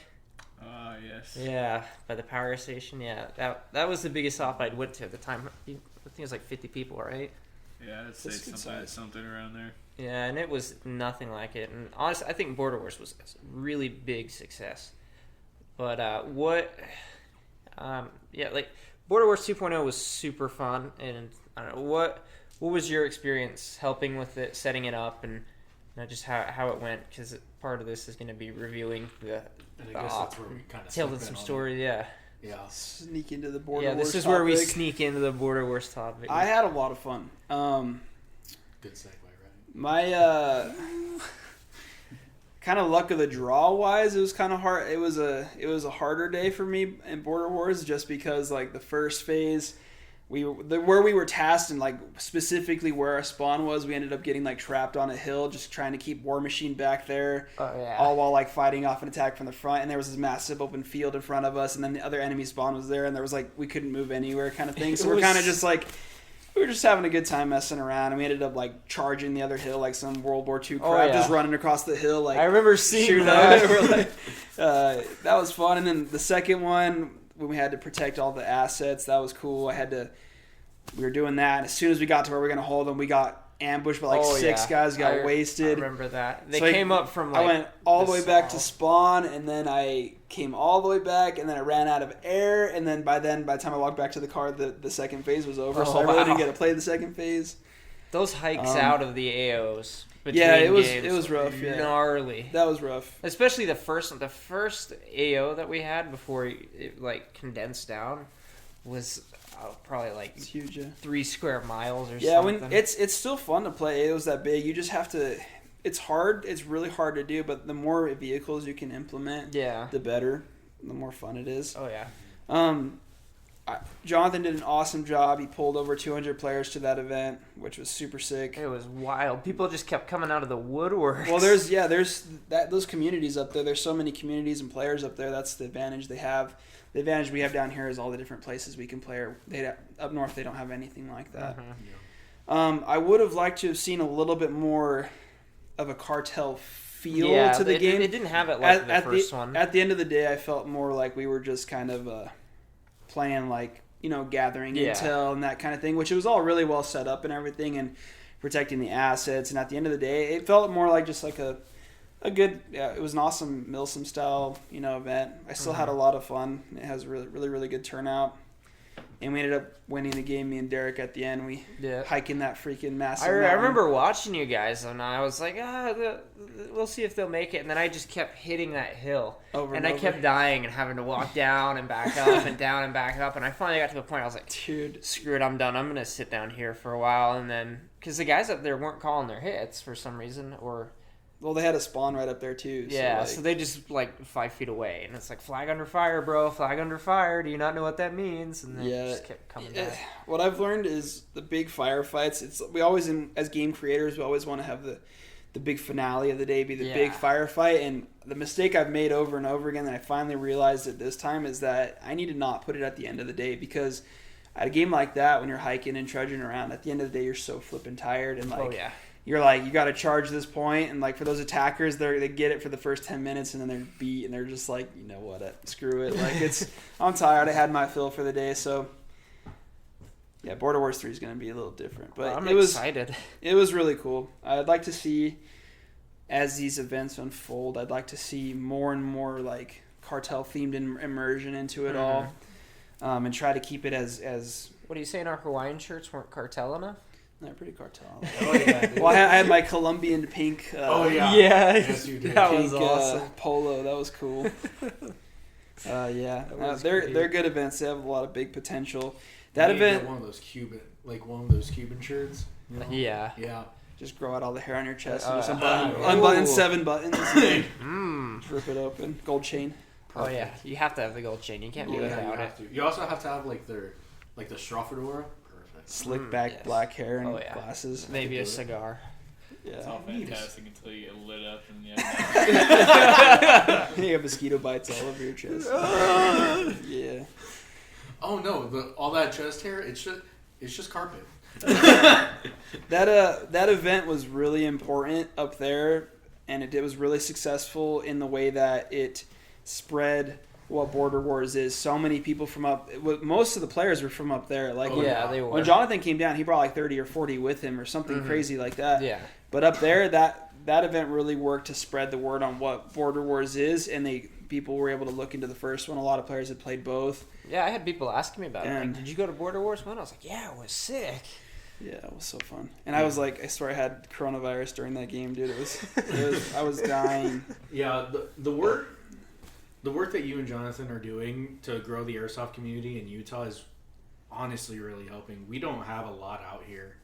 Speaker 3: Yes.
Speaker 2: Yeah, by the power station. Yeah, that was the biggest op I'd went to at the time. I think it was like 50 people, right?
Speaker 3: Yeah, I'd say something around there.
Speaker 2: Yeah, and it was nothing like it. And honestly, I think Border Wars was a really big success. But like Border Wars 2.0 was super fun. And I don't know, what was your experience helping with it, setting it up, and just how it went? Because part of this is going to be reviewing the
Speaker 1: and I guess that's where we kind of
Speaker 2: telling some story. Yeah.
Speaker 4: Sneak into the Border Wars.
Speaker 2: Yeah, this is
Speaker 4: topic.
Speaker 2: where we sneak into the Border Wars topic.
Speaker 4: I had a lot of fun.
Speaker 1: Good segue, right?
Speaker 4: My kind of luck of the draw wise, it was kind of hard. It was a harder day for me in Border Wars just because like the first phase, where we were tasked and like specifically where our spawn was, we ended up getting like trapped on a hill just trying to keep War Machine back there, all while like fighting off an attack from the front. And there was this massive open field in front of us, and then the other enemy spawn was there, and there was like we couldn't move anywhere kind of thing. So we're kind of just like. We were just having a good time messing around, and we ended up like charging the other hill like some World War II crap, just running across the hill. Like
Speaker 2: I remember seeing that.
Speaker 4: We're like, that was fun. And then the second one, when we had to protect all the assets, that was cool. We were doing that, and as soon as we got to where we were gonna hold them, we got ambushed by like six guys, got wasted.
Speaker 2: I remember that. They came up from like...
Speaker 4: I went all the way back to spawn, and then I came all the way back, and then I ran out of air, and then by the time I walked back to the car, the second phase was over, so I really didn't get to play the second phase.
Speaker 2: Those hikes out of the AOs between
Speaker 4: it
Speaker 2: games
Speaker 4: was rough. Yeah,
Speaker 2: gnarly.
Speaker 4: That was rough.
Speaker 2: Especially the first AO that we had before it like condensed down was probably like
Speaker 4: it's huge,
Speaker 2: 3 square miles or something.
Speaker 4: Yeah, when it's still fun to play AOs that big. You just have to. It's hard. It's really hard to do, but the more vehicles you can implement, the better. The more fun it is.
Speaker 2: Oh yeah.
Speaker 4: Jonathan did an awesome job. He pulled over 200 players to that event, which was super sick.
Speaker 2: It was wild. People just kept coming out of the woodwork.
Speaker 4: Well, there's those communities up there. There's so many communities and players up there. That's the advantage they have. The advantage we have down here is all the different places we can play. Up north, they don't have anything like that. I would have liked to have seen a little bit more of a cartel feel to the game.
Speaker 2: It didn't have it like the first one.
Speaker 4: At the end of the day, I felt more like we were just kind of playing like, gathering intel and that kind of thing, which it was all really well set up and everything and protecting the assets. And at the end of the day, it felt more like just like a good, it was an awesome Milsim style, event. I still had a lot of fun. It has a really, really, really good turnout. And we ended up winning the game, me and Derek, at the end. We hiking that freaking massive mountain.
Speaker 2: I remember watching you guys, and I was like, we'll see if they'll make it. And then I just kept hitting that hill. And I kept dying and having to walk down and back up and down and back up. And I finally got to the point I was like, dude, screw it, I'm done. I'm going to sit down here for a while. And then, because the guys up there weren't calling their hits for some reason, or...
Speaker 4: Well, they had a spawn right up there, too.
Speaker 2: So they just, 5 feet away. And it's like, flag under fire, bro. Flag under fire. Do you not know what that means? And then it just kept coming back.
Speaker 4: What I've learned is the big firefights, we always, as game creators, we always want to have the big finale of the day be the big firefight. And the mistake I've made over and over again that I finally realized at this time is that I need to not put it at the end of the day, because at a game like that, when you're hiking and trudging around, at the end of the day, you're so flipping tired. And, you're like, you got to charge this point, and like for those attackers, they get it for the first 10 minutes, and then they're beat, and they're just like, you know what, screw it. Like I'm tired. I had my fill for the day, so yeah, Border Wars 3 is going to be a little different, but
Speaker 2: I'm excited.
Speaker 4: It was really cool. I'd like to see, as these events unfold, I'd like to see more and more like cartel themed immersion into it all, and try to keep it as.
Speaker 2: What are you saying? Our Hawaiian shirts weren't cartel enough?
Speaker 4: They're pretty cartel. Well, I had my Colombian pink.
Speaker 2: Yes, you did. That
Speaker 4: pink,
Speaker 2: was awesome.
Speaker 4: Polo. That was cool. They're good events. They have a lot of big potential. That
Speaker 1: You need to
Speaker 4: event,
Speaker 1: get one of those Cuban shirts. You know?
Speaker 2: Yeah.
Speaker 1: Yeah.
Speaker 4: just grow out all the hair on your chest
Speaker 2: Oh,
Speaker 4: and just
Speaker 2: yeah.
Speaker 4: unbutton
Speaker 2: Ooh.
Speaker 4: 7 buttons.
Speaker 2: Mm.
Speaker 4: Rip it open. Gold chain.
Speaker 2: Oh yeah, you have to have the gold chain. You can't do
Speaker 1: Yeah, you
Speaker 2: without it.
Speaker 1: have to. You also have to have like the Strafadora. Perfect.
Speaker 4: Slick back
Speaker 2: yes.
Speaker 4: black hair and
Speaker 2: Oh, yeah.
Speaker 4: glasses.
Speaker 2: Maybe a cigar.
Speaker 3: It's
Speaker 4: Yeah.
Speaker 3: all fantastic until you get lit up and
Speaker 4: You have mosquito bites all over your chest. Yeah.
Speaker 1: Oh no, all that chest hair, it's just carpet.
Speaker 4: That event was really important up there, and it was really successful in the way that it spread what Border Wars is. So many people from most of the players were from up there. Like
Speaker 2: Yeah, they were.
Speaker 4: when Jonathan came down, he brought like 30 or 40 with him or something crazy like that.
Speaker 2: Yeah.
Speaker 4: But up there, that event really worked to spread the word on what Border Wars is, and people were able to look into the first one. A lot of players had played both.
Speaker 2: Yeah, I had people asking me about it.
Speaker 4: And-
Speaker 2: Like, did you go to Border Wars 1? I was like, yeah, it was sick.
Speaker 4: Yeah, it was so fun. And I was like, I swear I had coronavirus during that game, dude. I was dying.
Speaker 1: Yeah, the work that you and Jonathan are doing to grow the airsoft community in Utah is honestly really helping. We don't have a lot out here.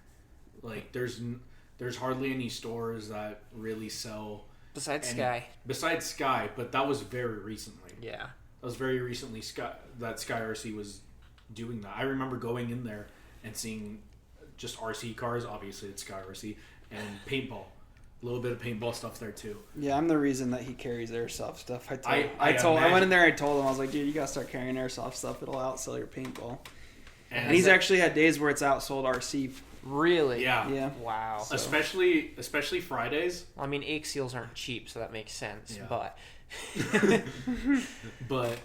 Speaker 1: Like there's hardly any stores that really sell
Speaker 2: Besides Sky.
Speaker 1: besides Sky, but that was very recently.
Speaker 2: Yeah.
Speaker 1: That was very recently that Sky RC was doing that. I remember going in there and seeing just RC cars, obviously it's Sky RC, and paintball. A little bit of paintball stuff there too.
Speaker 4: Yeah, I'm the reason that he carries airsoft stuff. I
Speaker 1: imagine.
Speaker 4: went in there. I told him, I was like, dude, you gotta start carrying airsoft stuff. It'll outsell your paintball. And he's actually had days where it's outsold RC.
Speaker 2: Really?
Speaker 1: Yeah.
Speaker 4: Yeah.
Speaker 2: Wow.
Speaker 1: Especially Fridays.
Speaker 2: I mean, egg seals aren't cheap, so that makes sense.
Speaker 1: Yeah.
Speaker 2: But
Speaker 1: But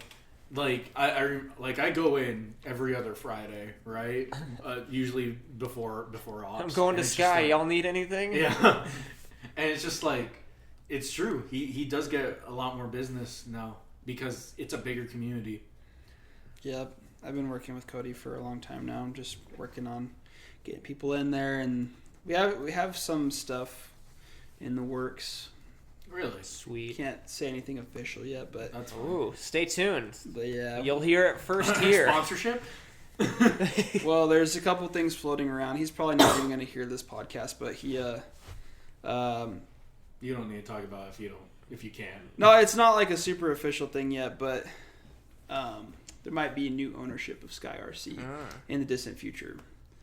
Speaker 1: like I go in every other Friday, right? Usually before ops.
Speaker 2: I'm going to
Speaker 1: And it's
Speaker 2: Sky.
Speaker 1: just
Speaker 2: Y'all need anything?
Speaker 1: yeah. And it's just like it's true. He does get a lot more business now because it's a bigger community.
Speaker 4: Yep. I've been working with Cody for a long time now. I'm just working on getting people in there, and we have some stuff in the works.
Speaker 1: Really?
Speaker 2: Sweet.
Speaker 4: Can't say anything official yet, but
Speaker 1: That's
Speaker 2: Ooh, stay tuned.
Speaker 4: yeah.
Speaker 2: You'll hear it first here.
Speaker 1: Sponsorship?
Speaker 4: Well, there's a couple things floating around. He's probably not even going to hear this podcast, but he
Speaker 1: You don't need to talk about it if you can.
Speaker 4: no, it's not like a super official thing yet, but there might be new ownership of Sky RC in the distant future.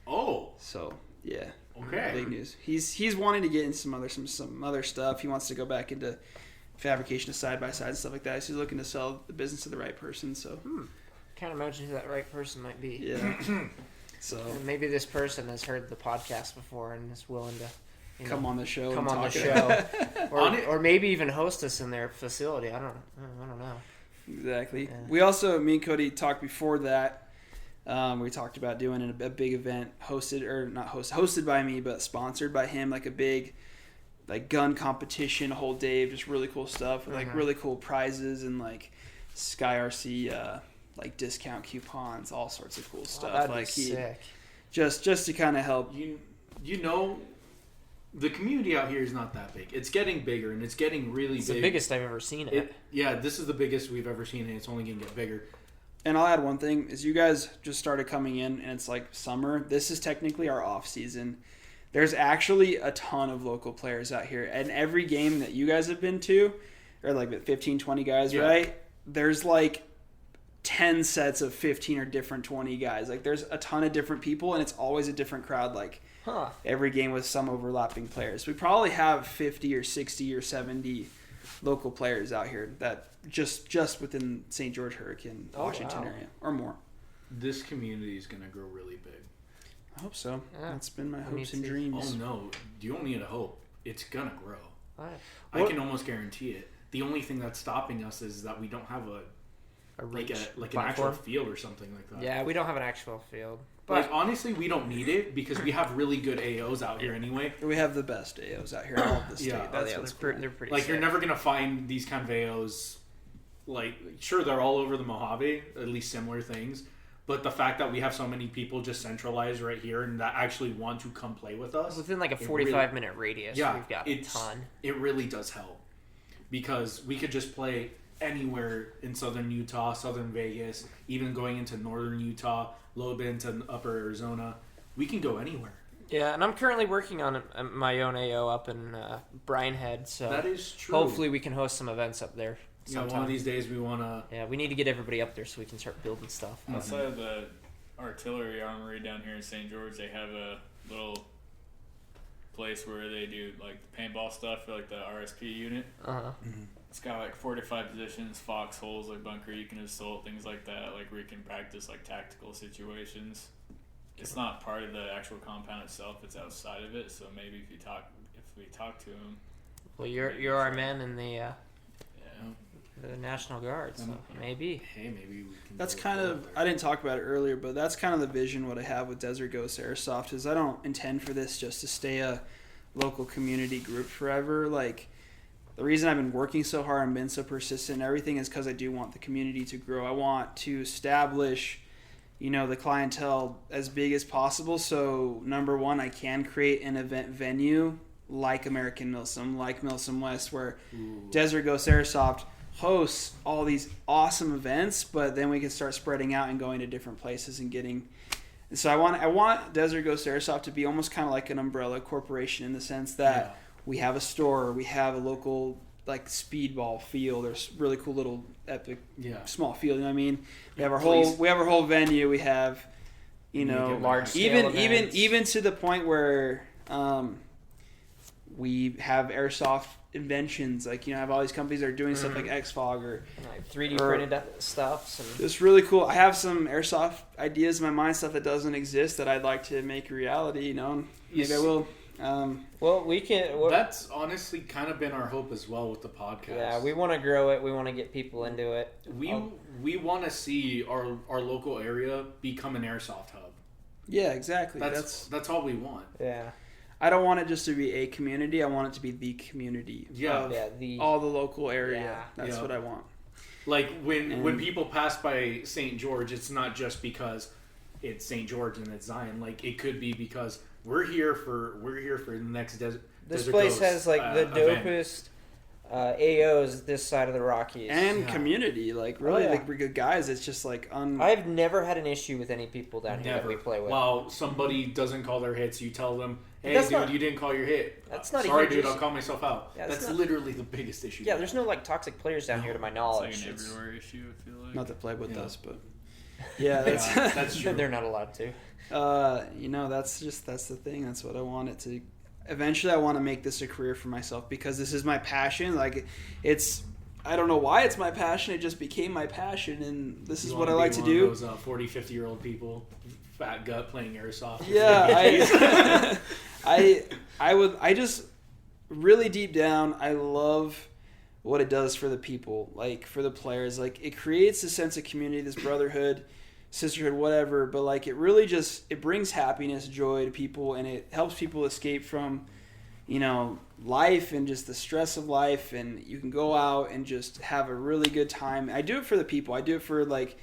Speaker 1: Oh,
Speaker 4: So yeah,
Speaker 1: okay.
Speaker 4: big news. He's wanting to get into some other stuff. He wants to go back into fabrication of side by side and stuff like that. So he's looking to sell the business to the right person. So
Speaker 2: Can't imagine who that right person might be.
Speaker 4: yeah, so
Speaker 2: And maybe this person has heard the podcast before and is willing to
Speaker 4: come on the show.
Speaker 2: come
Speaker 4: and
Speaker 2: on the
Speaker 4: talk
Speaker 2: show, or maybe even host us in their facility. I don't know.
Speaker 4: Exactly.
Speaker 2: Yeah.
Speaker 4: We also, me and Cody talked before that. We talked about doing a big event hosted by me, but sponsored by him, like a big like gun competition, a whole day of just really cool stuff, with like really cool prizes and like Sky RC like discount coupons, all sorts of cool stuff.
Speaker 2: That'd
Speaker 4: like
Speaker 2: be sick.
Speaker 4: just to kind of help.
Speaker 1: You know, the community out here is not that big. It's getting bigger, and it's getting really
Speaker 2: It's
Speaker 1: big.
Speaker 2: the biggest I've ever seen it.
Speaker 1: Yeah, this is the biggest we've ever seen, and it's only going to get bigger.
Speaker 4: And I'll add one thing: is you guys just started coming in, and it's like summer. This is technically our off season. There's actually a ton of local players out here, and every game that you guys have been to, or like 15, 20 guys,
Speaker 1: Yeah.
Speaker 4: right? There's like 10 sets of 15 or different 20 guys. Like there's a ton of different people, and it's always a different crowd. Like
Speaker 2: Huh.
Speaker 4: every game with some overlapping players. We probably have 50 or 60 or 70 local players out here that just within St. George, Hurricane,
Speaker 2: Oh,
Speaker 4: Washington
Speaker 2: wow.
Speaker 4: area or more.
Speaker 1: This community is going to grow really big.
Speaker 4: I hope so.
Speaker 2: Yeah.
Speaker 4: That's been my
Speaker 2: Me
Speaker 4: hopes and
Speaker 2: too.
Speaker 4: dreams.
Speaker 1: Oh no, you don't need to hope. It's going to grow.
Speaker 2: Alright.
Speaker 1: I
Speaker 2: What-
Speaker 1: can almost guarantee it. The only thing that's stopping us is that we don't have
Speaker 2: A
Speaker 1: like
Speaker 2: reach
Speaker 1: an
Speaker 2: platform.
Speaker 1: actual field or something like that.
Speaker 2: Yeah, we don't have an actual field. But
Speaker 1: Like honestly, we don't need it because we have really good AOs out here anyway.
Speaker 4: We have the best AOs out here in all of the state.
Speaker 1: Yeah.
Speaker 4: That's
Speaker 2: yeah,
Speaker 4: what's
Speaker 2: they're,
Speaker 4: cool.
Speaker 2: they're pretty
Speaker 1: Like
Speaker 2: sick.
Speaker 1: you're never gonna find these kind of AOs. Like sure, they're all over the Mojave, at least similar things. But the fact that we have so many people just centralized right here and that actually want to come play with us
Speaker 2: Within like a
Speaker 1: it
Speaker 2: 45-minute radius,
Speaker 1: yeah,
Speaker 2: we've got a
Speaker 1: it's-
Speaker 2: ton.
Speaker 1: it really does help because we could just play anywhere in southern Utah, southern Vegas, even going into northern Utah, a little bit into upper Arizona. We can go anywhere.
Speaker 2: Yeah, and I'm currently working on my own AO up in Bryan Head, so
Speaker 1: That is true.
Speaker 2: hopefully we can host some events up there
Speaker 1: Yeah,
Speaker 2: sometime.
Speaker 1: one of these days we want to...
Speaker 2: Yeah, we need to get everybody up there so we can start building stuff.
Speaker 3: Outside of the artillery armory down here in St. George, they have a little place where they do like the paintball stuff for like the RSP unit.
Speaker 2: Uh-huh.
Speaker 3: It's got like 4 to 5 positions, foxholes, like bunker you can assault, things like that, like where you can practice like tactical situations. It's not part of the actual compound itself; it's outside of it. So maybe if we talk to them,
Speaker 2: Well, you're our man in the
Speaker 3: yeah,
Speaker 2: National Guard, so maybe.
Speaker 1: Hey, maybe we can...
Speaker 4: That's
Speaker 1: go
Speaker 4: kind of,
Speaker 1: there.
Speaker 4: I didn't talk about it earlier, but that's kind of the vision what I have with Desert Ghost Airsoft is I don't intend for this just to stay a local community group forever. Like, the reason I've been working so hard and been so persistent and everything is because I do want the community to grow. I want to establish, the clientele as big as possible. So, number one, I can create an event venue like American Milsim, like Milsim West, where Desert Ghost Airsoft hosts all these awesome events, but then we can start spreading out and going to different places and getting. And so I want Desert Ghost Airsoft to be almost kind of like an umbrella corporation in the sense that we have a store, we have a local like speedball field, there's really cool little epic small field. You know what I mean? We have our whole venue. We have
Speaker 2: large scale
Speaker 4: even
Speaker 2: events.
Speaker 4: even to the point where we have airsoft inventions, like have all these companies that are doing stuff like XFOG or
Speaker 2: Like 3D printed stuff.
Speaker 4: it's really cool. I have some airsoft ideas in my mind, stuff that doesn't exist that I'd like to make a reality. And maybe I will.
Speaker 2: Well, we can.
Speaker 1: That's honestly kind of been our hope as well with the podcast.
Speaker 2: Yeah, we want to grow it. We want to get people into it.
Speaker 1: We want to see our local area become an airsoft hub.
Speaker 4: Yeah, exactly.
Speaker 1: That's all we want.
Speaker 2: Yeah.
Speaker 4: I don't want it just to be a community. I want it to be the community.
Speaker 1: Yeah.
Speaker 4: Of
Speaker 2: the
Speaker 4: all the local area.
Speaker 2: Yeah.
Speaker 4: That's what I want.
Speaker 1: Like when people pass by St. George, it's not just because it's St. George and it's Zion. Like it could be because we're here for the next Desert.
Speaker 2: This
Speaker 1: Desert
Speaker 2: place
Speaker 1: Ghost,
Speaker 2: has like the
Speaker 1: event.
Speaker 2: dopest AOs this side of the Rockies.
Speaker 4: And community, like really, like we're good guys. It's just like
Speaker 2: I've never had an issue with any people down here that we play with.
Speaker 1: While somebody doesn't call their hits, you tell them, "Hey,
Speaker 2: That's
Speaker 1: dude, you didn't call your hit."
Speaker 2: That's not.
Speaker 1: Sorry,
Speaker 2: a huge
Speaker 1: dude.
Speaker 2: issue.
Speaker 1: I'll call myself out.
Speaker 2: Yeah,
Speaker 1: that's
Speaker 2: not,
Speaker 1: literally the biggest issue.
Speaker 2: Yeah, there's no like toxic players down here to my knowledge.
Speaker 3: it's like an everywhere issue. I feel like
Speaker 4: not that Playboy does, but that's
Speaker 1: that's true.
Speaker 2: They're not allowed to.
Speaker 4: that's the thing. That's what I want it to. Eventually, I want to make this a career for myself because this is my passion. Like, I don't know why it's my passion. It just became my passion, and this is what I like to do.
Speaker 1: Those 40, 50-year-old people, fat gut playing airsoft.
Speaker 4: Yeah, I just really deep down, I love what it does for the people, like for the players. Like it creates a sense of community, this brotherhood, sisterhood, whatever, but like it really just it brings happiness, joy to people, and it helps people escape from life and just the stress of life, and you can go out and just have a really good time. I do it for the people. I do it for like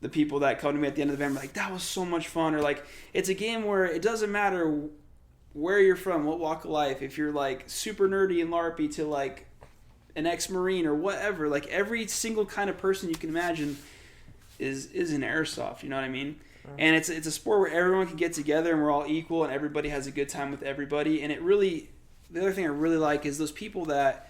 Speaker 4: the people that come to me at the end of the event, like that was so much fun, or like it's a game where it doesn't matter where you're from, what walk of life, if you're like super nerdy and LARPy to like an ex-Marine or whatever, like every single kind of person you can imagine is in airsoft, you know what I mean? And it's a sport where everyone can get together and we're all equal and everybody has a good time with everybody. And the other thing I really like is those people that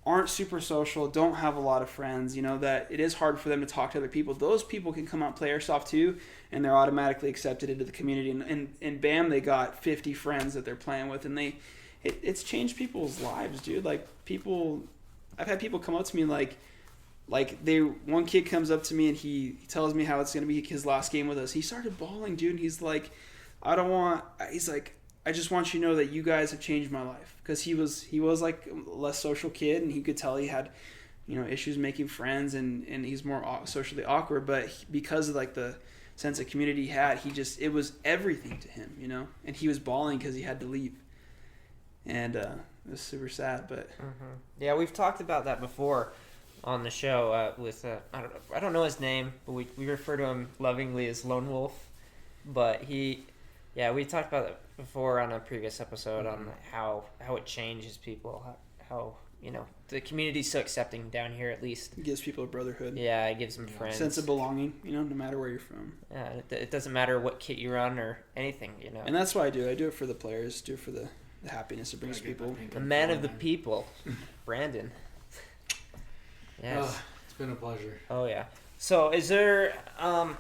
Speaker 4: aren't super social, don't have a lot of friends, that it is hard for them to talk to other people. Those people can come out and play airsoft too, and they're automatically accepted into the community. And bam, they got 50 friends that they're playing with, and it's changed people's lives, dude. Like I've had people come up to me one kid comes up to me and he tells me how it's going to be his last game with us. He started bawling, dude. And he's like, I just want you to know that you guys have changed my life. Because he was like a less social kid, and he could tell he had, issues making friends, and he's more socially awkward. But because of like the sense of community he had, it was everything to him, and he was bawling because he had to leave. And it was super sad, but
Speaker 2: yeah, we've talked about that before on the show with I don't know his name, but we refer to him lovingly as Lone Wolf. But we talked about it before on a previous episode on how it changes people, how the community's so accepting down here, at least.
Speaker 4: It gives people a brotherhood.
Speaker 2: Yeah, it gives them friends.
Speaker 4: Sense of belonging, no matter where you're from.
Speaker 2: Yeah, it doesn't matter what kit you run or anything,
Speaker 4: And that's why I do it. I do it for the players, do it for the happiness it brings people.
Speaker 2: The man of the people, Brandon. Yes.
Speaker 1: Oh, it's been a pleasure.
Speaker 2: Oh, yeah. So is there, are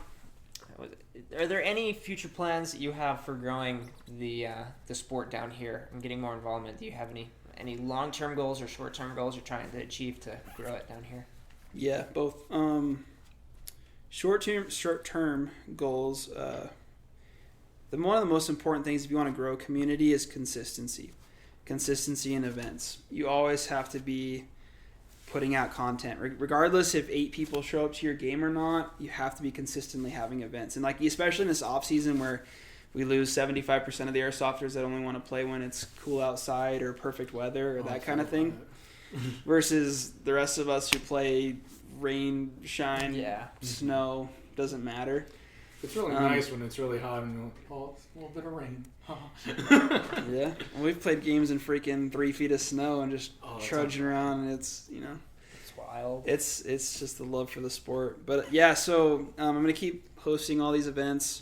Speaker 2: there any future plans that you have for growing the sport down here and getting more involvement? Do you have any long-term goals or short-term goals you're trying to achieve to grow it down here?
Speaker 4: Yeah, both. Short-term goals. One of the most important things if you want to grow a community is consistency. Consistency in events. You always have to be putting out content. Regardless if 8 people show up to your game or not, you have to be consistently having events. And especially in this off-season where we lose 75% of the airsofters that only want to play when it's cool outside or perfect weather or that kind of thing, versus the rest of us who play rain, shine, snow, doesn't matter.
Speaker 1: It's really nice when it's really hot and it's a little bit of rain.
Speaker 4: Yeah, well, we've played games in freaking 3 feet of snow and just trudging around, and it's
Speaker 2: it's wild.
Speaker 4: It's just the love for the sport. But yeah, so I'm gonna keep hosting all these events.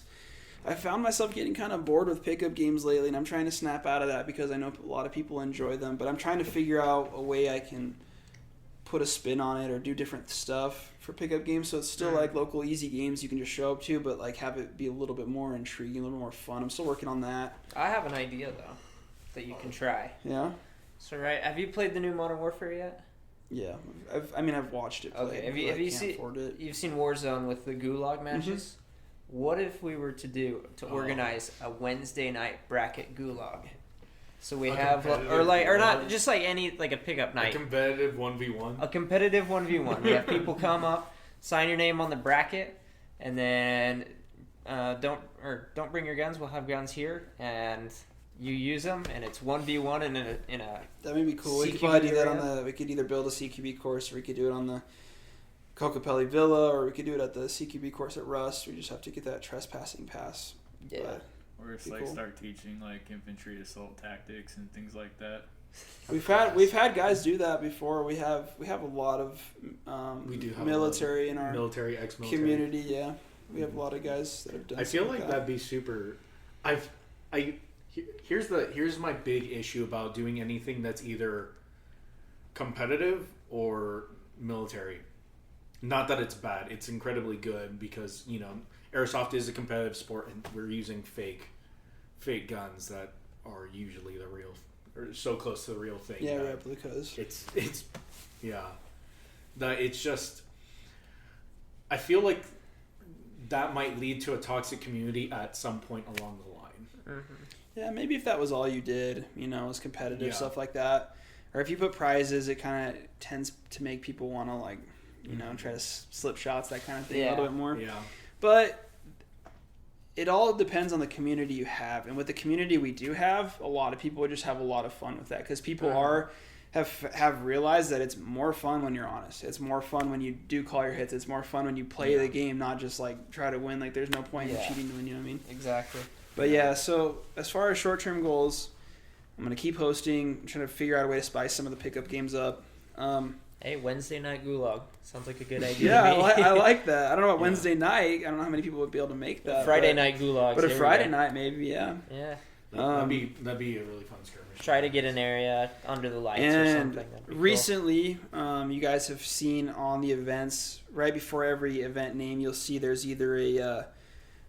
Speaker 4: I found myself getting kind of bored with pickup games lately, and I'm trying to snap out of that because I know a lot of people enjoy them. But I'm trying to figure out a way I can put a spin on it or do different stuff for pickup games. So it's still like local easy games you can just show up to, but have it be a little bit more intriguing, a little more fun. I'm still working on that.
Speaker 2: I have an idea though that you can try.
Speaker 4: Yeah.
Speaker 2: So have you played the new Modern Warfare yet?
Speaker 4: Yeah, I've watched it.
Speaker 2: Okay. Have you seen? You've seen Warzone with the Gulag matches. Mm-hmm. What if we were to organize a Wednesday night bracket Gulag? So we have, or not just any a pickup night.
Speaker 1: A competitive 1v1.
Speaker 2: A competitive 1v1. We have people come up, sign your name on the bracket, and then don't bring your guns. We'll have guns here, and you use them, and it's 1v1 in a.
Speaker 4: That may be cool. We could probably do that we could either build a CQB course, or we could do it on the Cocopelli Villa, or we could do it at the CQB course at Rust. We just have to get that trespassing pass.
Speaker 2: Yeah.
Speaker 3: Or it's start teaching infantry assault tactics and things like that.
Speaker 4: We've had guys do that before. We have a lot of
Speaker 1: we do have
Speaker 4: military in our
Speaker 1: ex-military
Speaker 4: community. Yeah, we have a lot of guys that have done.
Speaker 1: I feel like that'd be super. Here's my big issue about doing anything that's either competitive or military. Not that it's bad; it's incredibly good because airsoft is a competitive sport, and we're using fake guns that are usually the real, or so close to the real thing.
Speaker 4: Yeah, replicas.
Speaker 1: It's just. I feel like that might lead to a toxic community at some point along the line.
Speaker 2: Mm-hmm.
Speaker 4: Yeah, maybe if that was all you did, was competitive stuff like that, or if you put prizes, it kind of tends to make people want to try to slip shots, that kind of thing, a little bit more.
Speaker 1: Yeah.
Speaker 4: But it all depends on the community you have, and with the community we do have, a lot of people just have a lot of fun with that because people have realized that it's more fun when you're honest. It's more fun when you do call your hits. It's more fun when you play the game, not just try to win. There's no point in cheating to win. You know what I mean?
Speaker 2: Exactly.
Speaker 4: But yeah, so as far as short-term goals, I'm gonna keep hosting. I'm trying to figure out a way to spice some of the pickup games up.
Speaker 2: Hey, Wednesday night Gulag. Sounds like a good idea.
Speaker 4: Yeah, I like that. I don't know about Wednesday night. I don't know how many people would be able to make that.
Speaker 2: Friday night Gulag.
Speaker 4: But a Friday night, maybe, yeah.
Speaker 2: Yeah.
Speaker 1: That'd be a really fun skirmish.
Speaker 2: Try to get an area under the lights or something. That'd be
Speaker 4: recently, you guys have seen on the events, right before every event name, you'll see there's either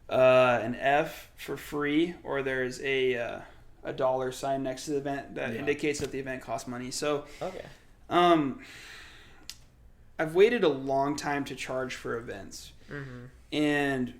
Speaker 4: an F for free or there's a dollar sign next to the event that indicates that the event costs money. So, I've waited a long time to charge for events.
Speaker 2: Mm-hmm.
Speaker 4: And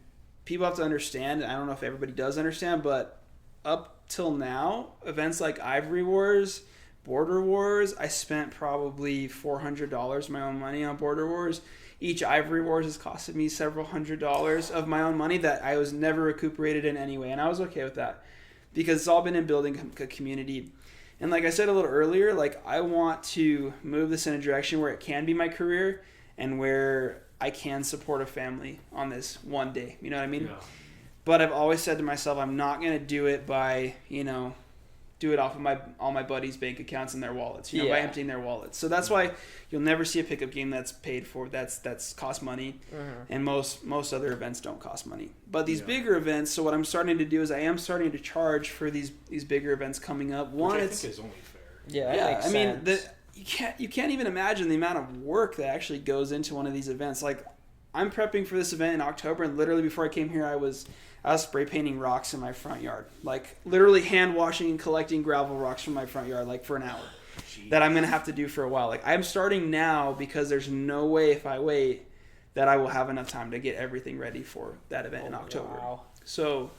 Speaker 4: people have to understand, and I don't know if everybody does understand, but up till now, events like Ivory Wars, Border Wars, I spent probably $400 of my own money on Border Wars. Each Ivory Wars has costed me several $100s of my own money that I was never recuperated in any way, and I was okay with that because it's all been in building a community. And like I said a little earlier, I want to move this in a direction where it can be my career and where I can support a family on this one day. You know what I mean?
Speaker 1: Yeah.
Speaker 4: But I've always said to myself, I'm not going to do it by, do it off of all my buddies' bank accounts and their wallets, by
Speaker 2: Yeah.
Speaker 4: emptying their wallets. So that's why you'll never see a pickup game that's paid for. That's cost money, and most other events don't cost money. But these bigger events. So what I'm starting to do is I am starting to charge for these bigger events coming up. One,
Speaker 1: Which I
Speaker 4: it's
Speaker 1: think is only fair.
Speaker 2: Yeah,
Speaker 4: yeah.
Speaker 2: that makes sense.
Speaker 4: You can't even imagine the amount of work that actually goes into one of these events. Like, I'm prepping for this event in October, and literally before I came here, I was spray painting rocks in my front yard. Like, literally hand washing and collecting gravel rocks from my front yard, like, for an hour.
Speaker 1: Jeez.
Speaker 4: That I'm going to have to do for a while. Like, I'm starting now because there's no way if I wait that I will have enough time to get everything ready for that event in October.
Speaker 2: Wow.
Speaker 4: So,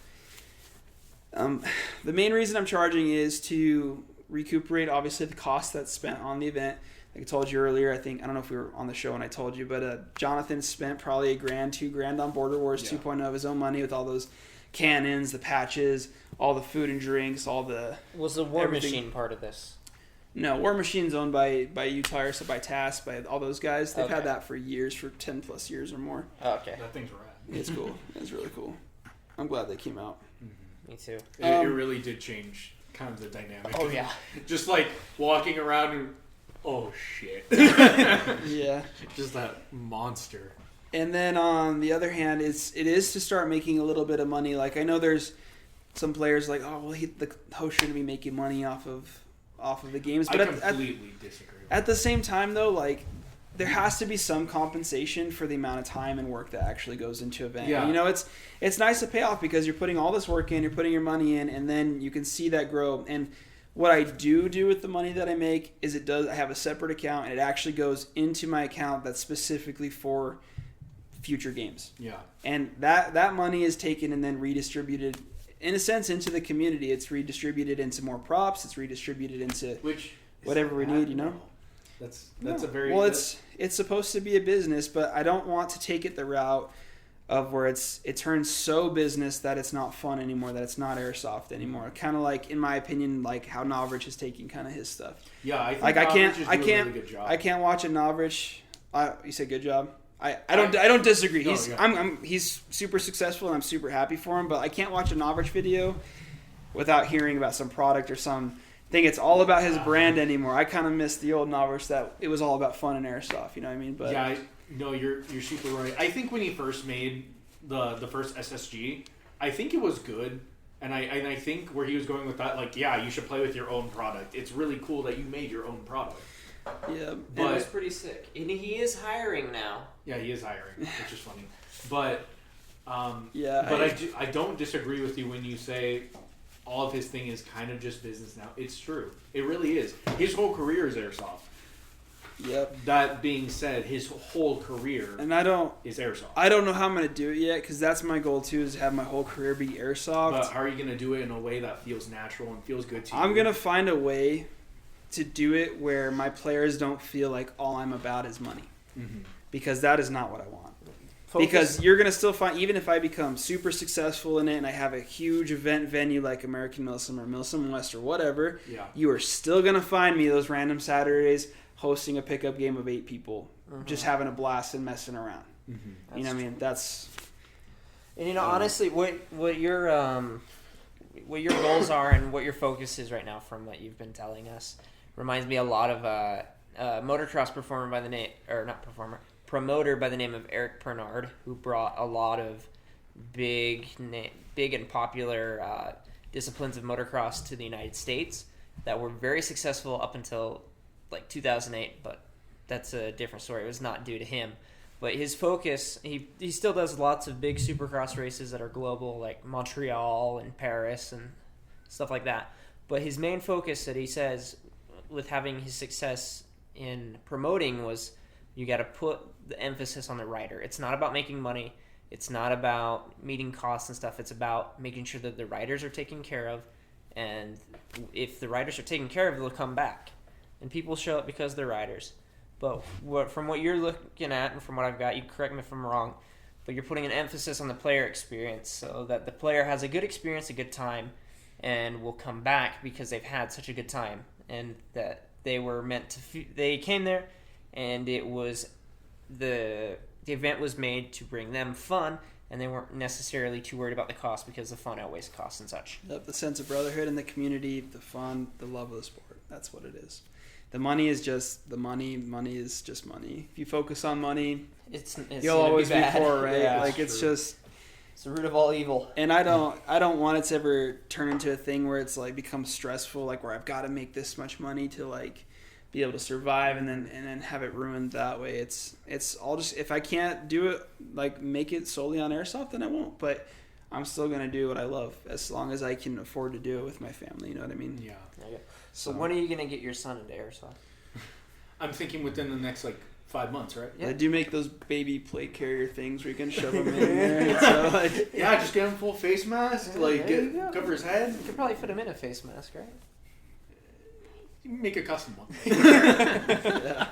Speaker 4: the main reason I'm charging is to recuperate, obviously, the cost that's spent on the event. Like I told you earlier, I don't know if we were on the show when I told you, but Jonathan spent probably $1,000, $2,000 on Border Wars 2.0 of his own money with all those cannons, the patches, all the food and drinks, all the...
Speaker 2: Was the War
Speaker 4: everything.
Speaker 2: Machine part of this?
Speaker 4: No, War Machine's owned by Utah, so by TAS, by all those guys. They've
Speaker 2: Okay.
Speaker 4: had that for years, for 10 plus years or more.
Speaker 2: Oh, okay.
Speaker 1: That thing's rad.
Speaker 4: It's cool. It's really cool. I'm glad they came out.
Speaker 2: Me too.
Speaker 1: It really did change kind of the dynamic.
Speaker 2: Oh, yeah.
Speaker 1: Just like walking around and, oh shit.
Speaker 4: Yeah.
Speaker 1: Just that monster.
Speaker 4: And then on the other hand, it is to start making a little bit of money. Like, I know there's some players like, oh well, the host shouldn't be making money off of the games. But
Speaker 1: I completely disagree.
Speaker 4: at the same time, though, like, there has to be some compensation for the amount of time and work that actually goes into an event.
Speaker 1: Yeah.
Speaker 4: And, it's nice to pay off because you're putting all this work in, you're putting your money in, and then you can see that grow. And what I do with the money that I make is I have a separate account, and it actually goes into my account that's specifically for future games.
Speaker 1: Yeah.
Speaker 4: And that money is taken and then redistributed, in a sense, into the community. It's redistributed into more props. It's redistributed into whatever we need,
Speaker 1: That's a very...
Speaker 4: Well, it's supposed to be a business, but I don't want to take it the route of where it turns so business that it's not fun anymore, that it's not airsoft anymore. Kind of like, in my opinion, like how Novrich is taking kind of his stuff.
Speaker 1: Yeah, I think
Speaker 4: Like,
Speaker 1: Novrich is doing a really good job.
Speaker 4: I can't watch a Novrich. You said good job. I don't disagree.
Speaker 1: No,
Speaker 4: He's
Speaker 1: yeah.
Speaker 4: he's super successful, and I'm super happy for him. But I can't watch a Novrich video without hearing about some product or some thing. It's all about his brand anymore. I kind of miss the old Novrich that it was all about fun and airsoft. You know what I mean? But
Speaker 1: yeah, no, you're super right. I think when he first made the first SSG, I think it was good, and I think where he was going with that, like, yeah, you should play with your own product. It's really cool that you made your own product.
Speaker 4: yeah,
Speaker 2: It was pretty sick. And he is hiring now.
Speaker 1: Yeah, he is hiring, which is funny. But
Speaker 4: yeah.
Speaker 1: but I don't disagree with you when you say all of his thing is kind of just business now. It's true. It really is. His whole career is airsoft.
Speaker 4: Yep.
Speaker 1: That being said, his whole career
Speaker 4: And
Speaker 1: is airsoft.
Speaker 4: I don't know how I'm gonna do it yet, because that's my goal too, is to have my whole career be airsoft.
Speaker 1: But how are you going to do it in a way that feels natural and feels good to you?
Speaker 4: I'm gonna find a way to do it where my players don't feel like all I'm about is money, because that is not what I want. Because you're gonna still find, even if I become super successful in it and I have a huge event venue like American Milsim or Milsim West or whatever,
Speaker 1: Yeah.
Speaker 4: you are still gonna find me those random Saturdays hosting a pickup game of 8 people, just having a blast and messing around. You know what I mean? That's...
Speaker 2: And honestly, what your goals are and what your focus is right now, from what you've been telling us, reminds me a lot of motocross promoter by the name of Eric Pernard, who brought a lot of big and popular disciplines of motocross to the United States that were very successful up until like 2008, but that's a different story. It was not due to him. But his focus, he still does lots of big supercross races that are global, like Montreal and Paris and stuff like that. But his main focus, that he says, with having his success in promoting, was you got to put the emphasis on the rider. It's not about making money. It's not about meeting costs and stuff. It's about making sure that the riders are taken care of. And if the riders are taken care of, they'll come back. And people show up because they're riders. But from what you're looking at and from what I've got, you correct me if I'm wrong, but you're putting an emphasis on the player experience so that the player has a good experience, a good time, and will come back because they've had such a good time, and that they were meant to. They came there, and it was the event was made to bring them fun, and they weren't necessarily too worried about the cost because the fun outweighs the cost and such.
Speaker 4: Yep, the sense of brotherhood in the community, the fun, the love of the sport. That's what it is. The money is just the money. Money is just money. If you focus on money,
Speaker 2: It's
Speaker 4: you'll always be
Speaker 2: bad.
Speaker 4: poor, right?
Speaker 2: Yeah,
Speaker 4: like it's just.
Speaker 2: it's the root of all evil.
Speaker 4: And I don't want it to ever turn into a thing where it's like becomes stressful, like where I've got to make this much money to like be able to survive, and then have it ruined that way. It's all just, if I can't do it, like make it solely on airsoft, then I won't. But I'm still gonna do what I love as long as I can afford to do it with my family. You know what I mean?
Speaker 1: Yeah.
Speaker 2: So when are you gonna get your son into airsoft?
Speaker 1: I'm thinking within the next 5 months, right?
Speaker 2: Yeah.
Speaker 4: I do make those baby plate carrier things where you can shove them in there. So like,
Speaker 1: Yeah, just get him full face mask,
Speaker 2: Yeah, there you go.
Speaker 1: cover his head.
Speaker 2: You could probably fit him in a face mask, right?
Speaker 1: You make a custom one.
Speaker 4: yeah,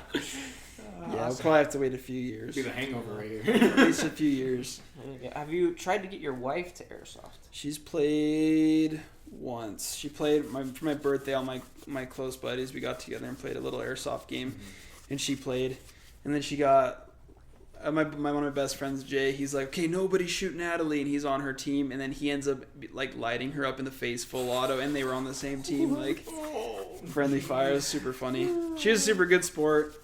Speaker 4: I'll probably have to wait a few years.
Speaker 1: Be the hangover right here.
Speaker 4: At least a few years.
Speaker 2: Have you tried to get your wife to airsoft?
Speaker 4: She's played once. She played for my birthday. All my close buddies, we got together and played a little airsoft game, and she played. And then she got one of my best friends, Jay. He's like, okay, nobody shoot Natalie, and he's on her team. And then he ends up like lighting her up in the face full auto, and they were on the same team. Like friendly fire. It was super funny. She was a super good sport.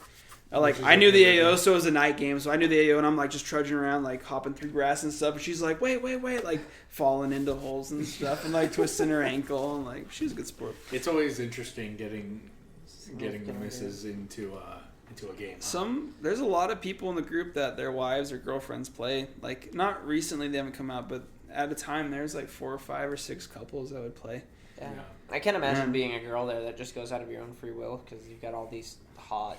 Speaker 4: I knew the AO, so it was a night game. So I knew the AO, and I'm like just trudging around, like hopping through grass and stuff. And she's like, wait, like falling into holes and stuff, and like twisting her ankle, and like she was a good sport.
Speaker 1: It's always interesting getting the misses into a game.
Speaker 4: There's a lot of people in the group that their wives or girlfriends play. Like not recently, they haven't come out, but at a time there's like 4 or 5 or 6 couples that would play.
Speaker 2: Yeah. I can't imagine being a girl there that just goes out of your own free will because you've got all these hot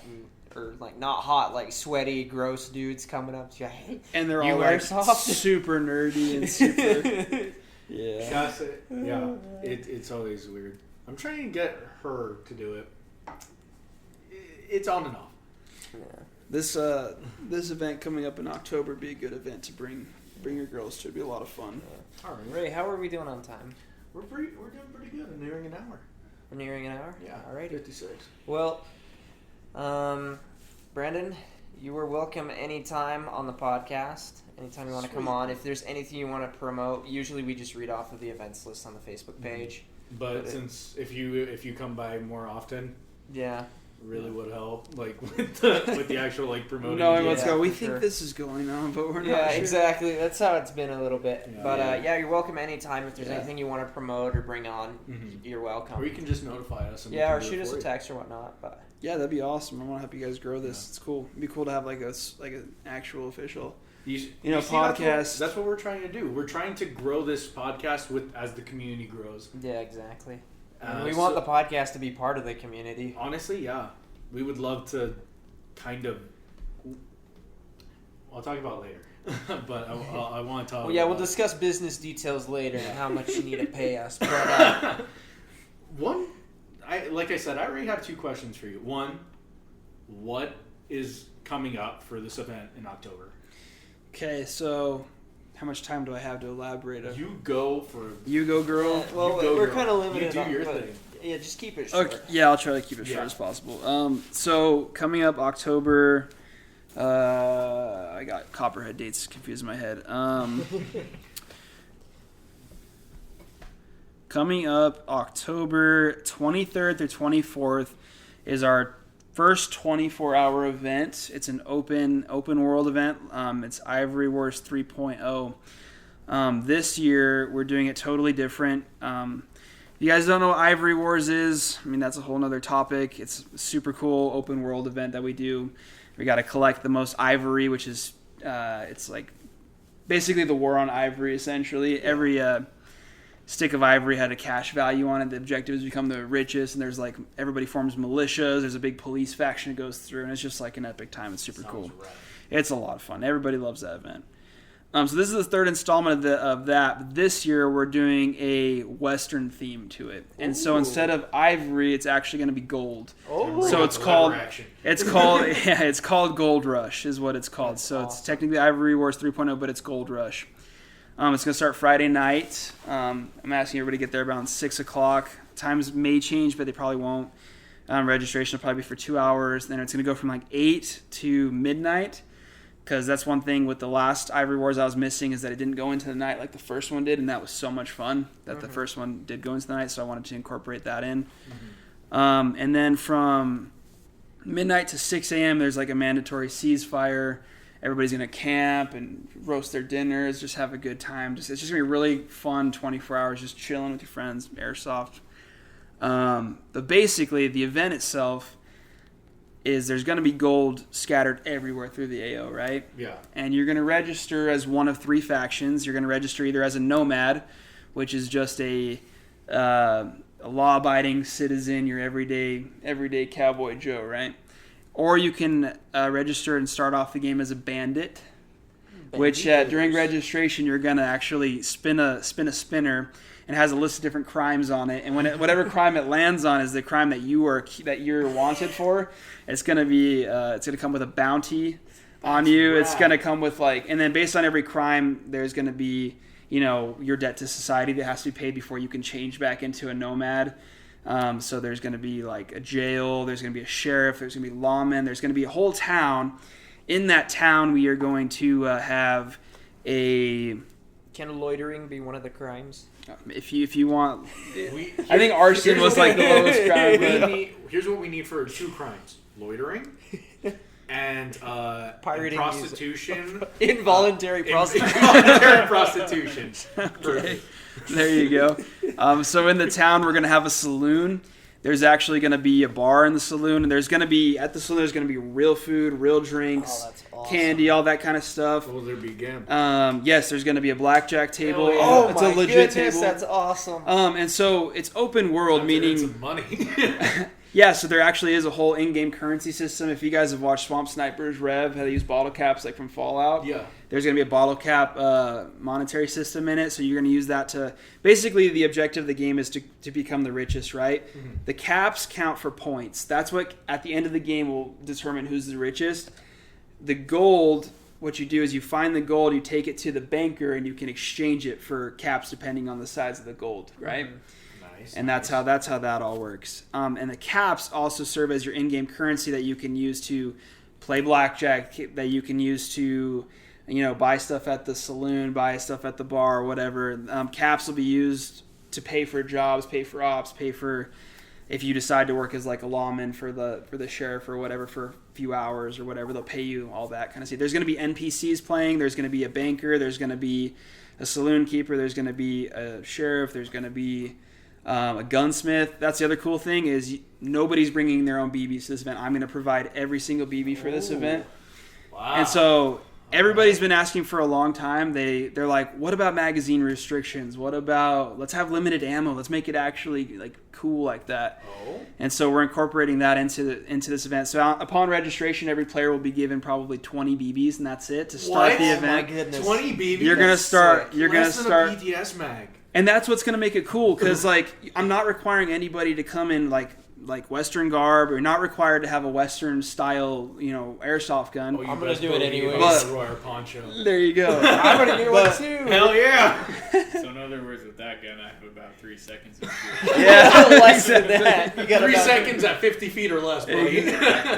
Speaker 2: or like not hot, like sweaty, gross dudes coming up to you. Hey,
Speaker 4: And they're
Speaker 2: you
Speaker 4: all like
Speaker 2: airsoft?
Speaker 4: super nerdy and super. Yeah.
Speaker 1: It's always weird. I'm trying to get her to do it. It's on and off.
Speaker 2: Yeah.
Speaker 4: This event coming up in October would be a good event to bring your girls to. It'd be a lot of fun.
Speaker 2: All right, Ray, how are we doing on time?
Speaker 1: We're doing pretty good. I'm nearing an hour.
Speaker 2: We're nearing an hour?
Speaker 1: Yeah.
Speaker 2: All right.
Speaker 1: 56.
Speaker 2: Well, Brandon, you are welcome anytime on the podcast. Anytime you want to come on. If there's anything you want to promote, usually we just read off of the events list on the Facebook page.
Speaker 1: But since if you come by more often,
Speaker 2: Yeah.
Speaker 1: really would help, like with the actual like promoting.
Speaker 4: Knowing what's
Speaker 2: Yeah,
Speaker 4: going, we
Speaker 2: for
Speaker 4: think
Speaker 2: sure.
Speaker 4: this is going on, but we're not
Speaker 2: Yeah,
Speaker 4: sure.
Speaker 2: exactly. That's how it's been a little bit.
Speaker 1: Yeah.
Speaker 2: But you're welcome anytime. If there's
Speaker 4: Yeah.
Speaker 2: anything you want to promote or bring on,
Speaker 1: Mhm.
Speaker 2: you're welcome.
Speaker 1: Or you can just notify us. And we
Speaker 2: Yeah,
Speaker 1: can
Speaker 2: or
Speaker 1: do it
Speaker 2: shoot us
Speaker 1: for
Speaker 2: a
Speaker 1: you.
Speaker 2: text or whatnot. But
Speaker 4: Yeah, that'd be awesome. I want to help you guys grow this.
Speaker 1: Yeah.
Speaker 4: It's cool. It'd be cool to have like an actual official.
Speaker 1: You
Speaker 4: see,
Speaker 1: That's
Speaker 4: podcast.
Speaker 1: what we're trying to do. We're trying to grow this podcast as the community grows.
Speaker 2: yeah, exactly.
Speaker 1: Uh,
Speaker 2: we want the podcast to be part of the community.
Speaker 1: Honestly, yeah, we would love to kind of. I'll talk about it later, but I want to talk.
Speaker 2: Well, yeah, we'll
Speaker 1: about
Speaker 2: discuss business details later and how much you need to pay us. But
Speaker 1: like I said, I already have 2 questions for you. One, what is coming up for this event in October?
Speaker 4: Okay, so how much time do I have to elaborate?
Speaker 1: You go for.
Speaker 4: You go, girl.
Speaker 2: well,
Speaker 1: You go,
Speaker 2: we're
Speaker 1: girl.
Speaker 2: kind of limited.
Speaker 1: You do
Speaker 2: on,
Speaker 1: your
Speaker 2: but-
Speaker 1: thing.
Speaker 2: Yeah, just keep it short.
Speaker 4: Okay, yeah, I'll try to keep it short
Speaker 1: Yeah.
Speaker 4: as possible. So coming up October, I got Copperhead dates confused in my head. Coming up October 23rd through 24th is our first 24-hour event. It's an open world event. It's Ivory Wars 3.0. This year we're doing it totally different. If you guys don't know what Ivory Wars is, I mean, that's a whole nother topic. It's a super cool open world event that we do. We got to collect the most ivory, which is, it's like basically the war on ivory, essentially. Every stick of ivory had a cash value on it. The objective is to become the richest, and there's like, everybody forms militias. There's a big police faction that goes through, and it's just like an epic time. It's super cool.
Speaker 1: Right.
Speaker 4: It's a lot of fun. Everybody loves that event. So this is the 3rd installment of that. This year we're doing a Western theme to it, and so instead of ivory, it's actually going to be gold.
Speaker 2: Oh,
Speaker 4: So it's
Speaker 1: Lever
Speaker 4: called
Speaker 1: action.
Speaker 4: it's called Gold Rush is what it's called.
Speaker 2: That's
Speaker 4: So it's
Speaker 2: awesome.
Speaker 4: technically Ivory Wars 3.0, but it's Gold Rush. It's going to start Friday night. I'm asking everybody to get there around 6 o'clock. Times may change, but they probably won't. Registration will probably be for 2 hours. Then it's going to go from like 8 to midnight. because that's one thing with the last Ivory Wars I was missing is that it didn't go into the night like the first one did, and that was so much fun that the first one did go into the night, so I wanted to incorporate that in. And then from midnight to 6 a.m. there's like a mandatory ceasefire. Everybody's gonna camp and roast their dinners, just have a good time. It's just gonna be really fun 24 hours, just chilling with your friends, airsoft. But basically, the event itself is there's gonna be gold scattered everywhere through the AO, right?
Speaker 1: Yeah.
Speaker 4: And you're gonna register as one of 3 factions. You're gonna register either as a nomad, which is just a law-abiding citizen, your everyday cowboy Joe, right? Or you can register and start off the game as a bandit, which during registration you're gonna actually spin a spinner, and it has a list of different crimes on it. And whatever crime it lands on is the crime that you're wanted for. It's gonna come with a bounty on you. It's gonna come with and then based on every crime, there's gonna be your debt to society that has to be paid before you can change back into a nomad. So there's going to be like a jail, there's going to be a sheriff, there's going to be lawmen, there's going to be a whole town. In that town, we are going to have a...
Speaker 2: Can loitering be one of the crimes?
Speaker 4: If you want... I think arson was like the lowest crime.
Speaker 1: Here's what we need for 2 crimes. Loitering and
Speaker 2: Pirating
Speaker 1: prostitution.
Speaker 2: Involuntary prostitution.
Speaker 1: Involuntary prostitution.
Speaker 4: Okay. There you go. So in the town, we're going to have a saloon. There's actually going to be a bar in the saloon, and there's going to be real food, real drinks,
Speaker 2: that's awesome.
Speaker 4: candy, all that kind of stuff.
Speaker 1: Will there be gambling?
Speaker 4: Yes, there's going to be a blackjack table.
Speaker 1: Yeah.
Speaker 2: Oh
Speaker 4: It's
Speaker 2: my
Speaker 4: a legit
Speaker 2: goodness,
Speaker 4: table.
Speaker 2: that's awesome.
Speaker 4: And so it's open world, meaning
Speaker 1: some money.
Speaker 4: yeah. So there actually is a whole in-game currency system. If you guys have watched Swamp Snipers Rev, how they use bottle caps like from Fallout.
Speaker 1: Yeah.
Speaker 4: There's going to be a bottle cap monetary system in it, so you're going to use that to... Basically, the objective of the game is to become the richest, right? Mm-hmm. The caps count for points. That's what, at the end of the game, will determine who's the richest. The gold, what you do is you find the gold, you take it to the banker, and you can exchange it for caps depending on the size of the gold, right?
Speaker 1: Mm-hmm. Nice.
Speaker 4: And that's how that all works. And the caps also serve as your in-game currency that you can use to play blackjack, that you can use to... buy stuff at the saloon, buy stuff at the bar, or whatever. Caps will be used to pay for jobs, pay for ops, pay for if you decide to work as like a lawman for the sheriff or whatever for a few hours or whatever. They'll pay you all that kind of stuff. There's going to be NPCs playing. There's going to be a banker. There's going to be a saloon keeper. There's going to be a sheriff. There's going to be a gunsmith. That's the other cool thing is nobody's bringing their own BBs to this event. I'm going to provide every single BB for this event.
Speaker 1: Wow.
Speaker 4: And so... Everybody's been asking for a long time. They're like, what about magazine restrictions? What about let's have limited ammo? Let's make it actually like cool like that.
Speaker 1: Oh.
Speaker 4: And so we're incorporating that into this event. So upon registration, every player will be given probably 20 BBs, and that's it to start
Speaker 1: What?
Speaker 4: the
Speaker 1: Oh
Speaker 4: event.
Speaker 2: my goodness.
Speaker 1: 20 BBs.
Speaker 4: You're gonna start.
Speaker 2: sick.
Speaker 4: You're gonna
Speaker 1: Less than
Speaker 4: start.
Speaker 1: a BTS mag.
Speaker 4: And that's what's gonna make it cool because like I'm not requiring anybody to come in like Western garb. You're not required to have a Western style, airsoft gun.
Speaker 1: Oh, you
Speaker 2: I'm gonna
Speaker 1: best
Speaker 2: do it
Speaker 1: believe
Speaker 2: anyway.
Speaker 1: I'll wear a poncho.
Speaker 4: There you go.
Speaker 2: I'm gonna get one
Speaker 4: But-
Speaker 2: too.
Speaker 1: Hell yeah!
Speaker 3: So in other words, with that gun, I have about 3 seconds of fuel.
Speaker 4: Yeah,
Speaker 2: Less than that. You got
Speaker 1: 3
Speaker 2: about-
Speaker 1: seconds at 50 feet or less, buddy.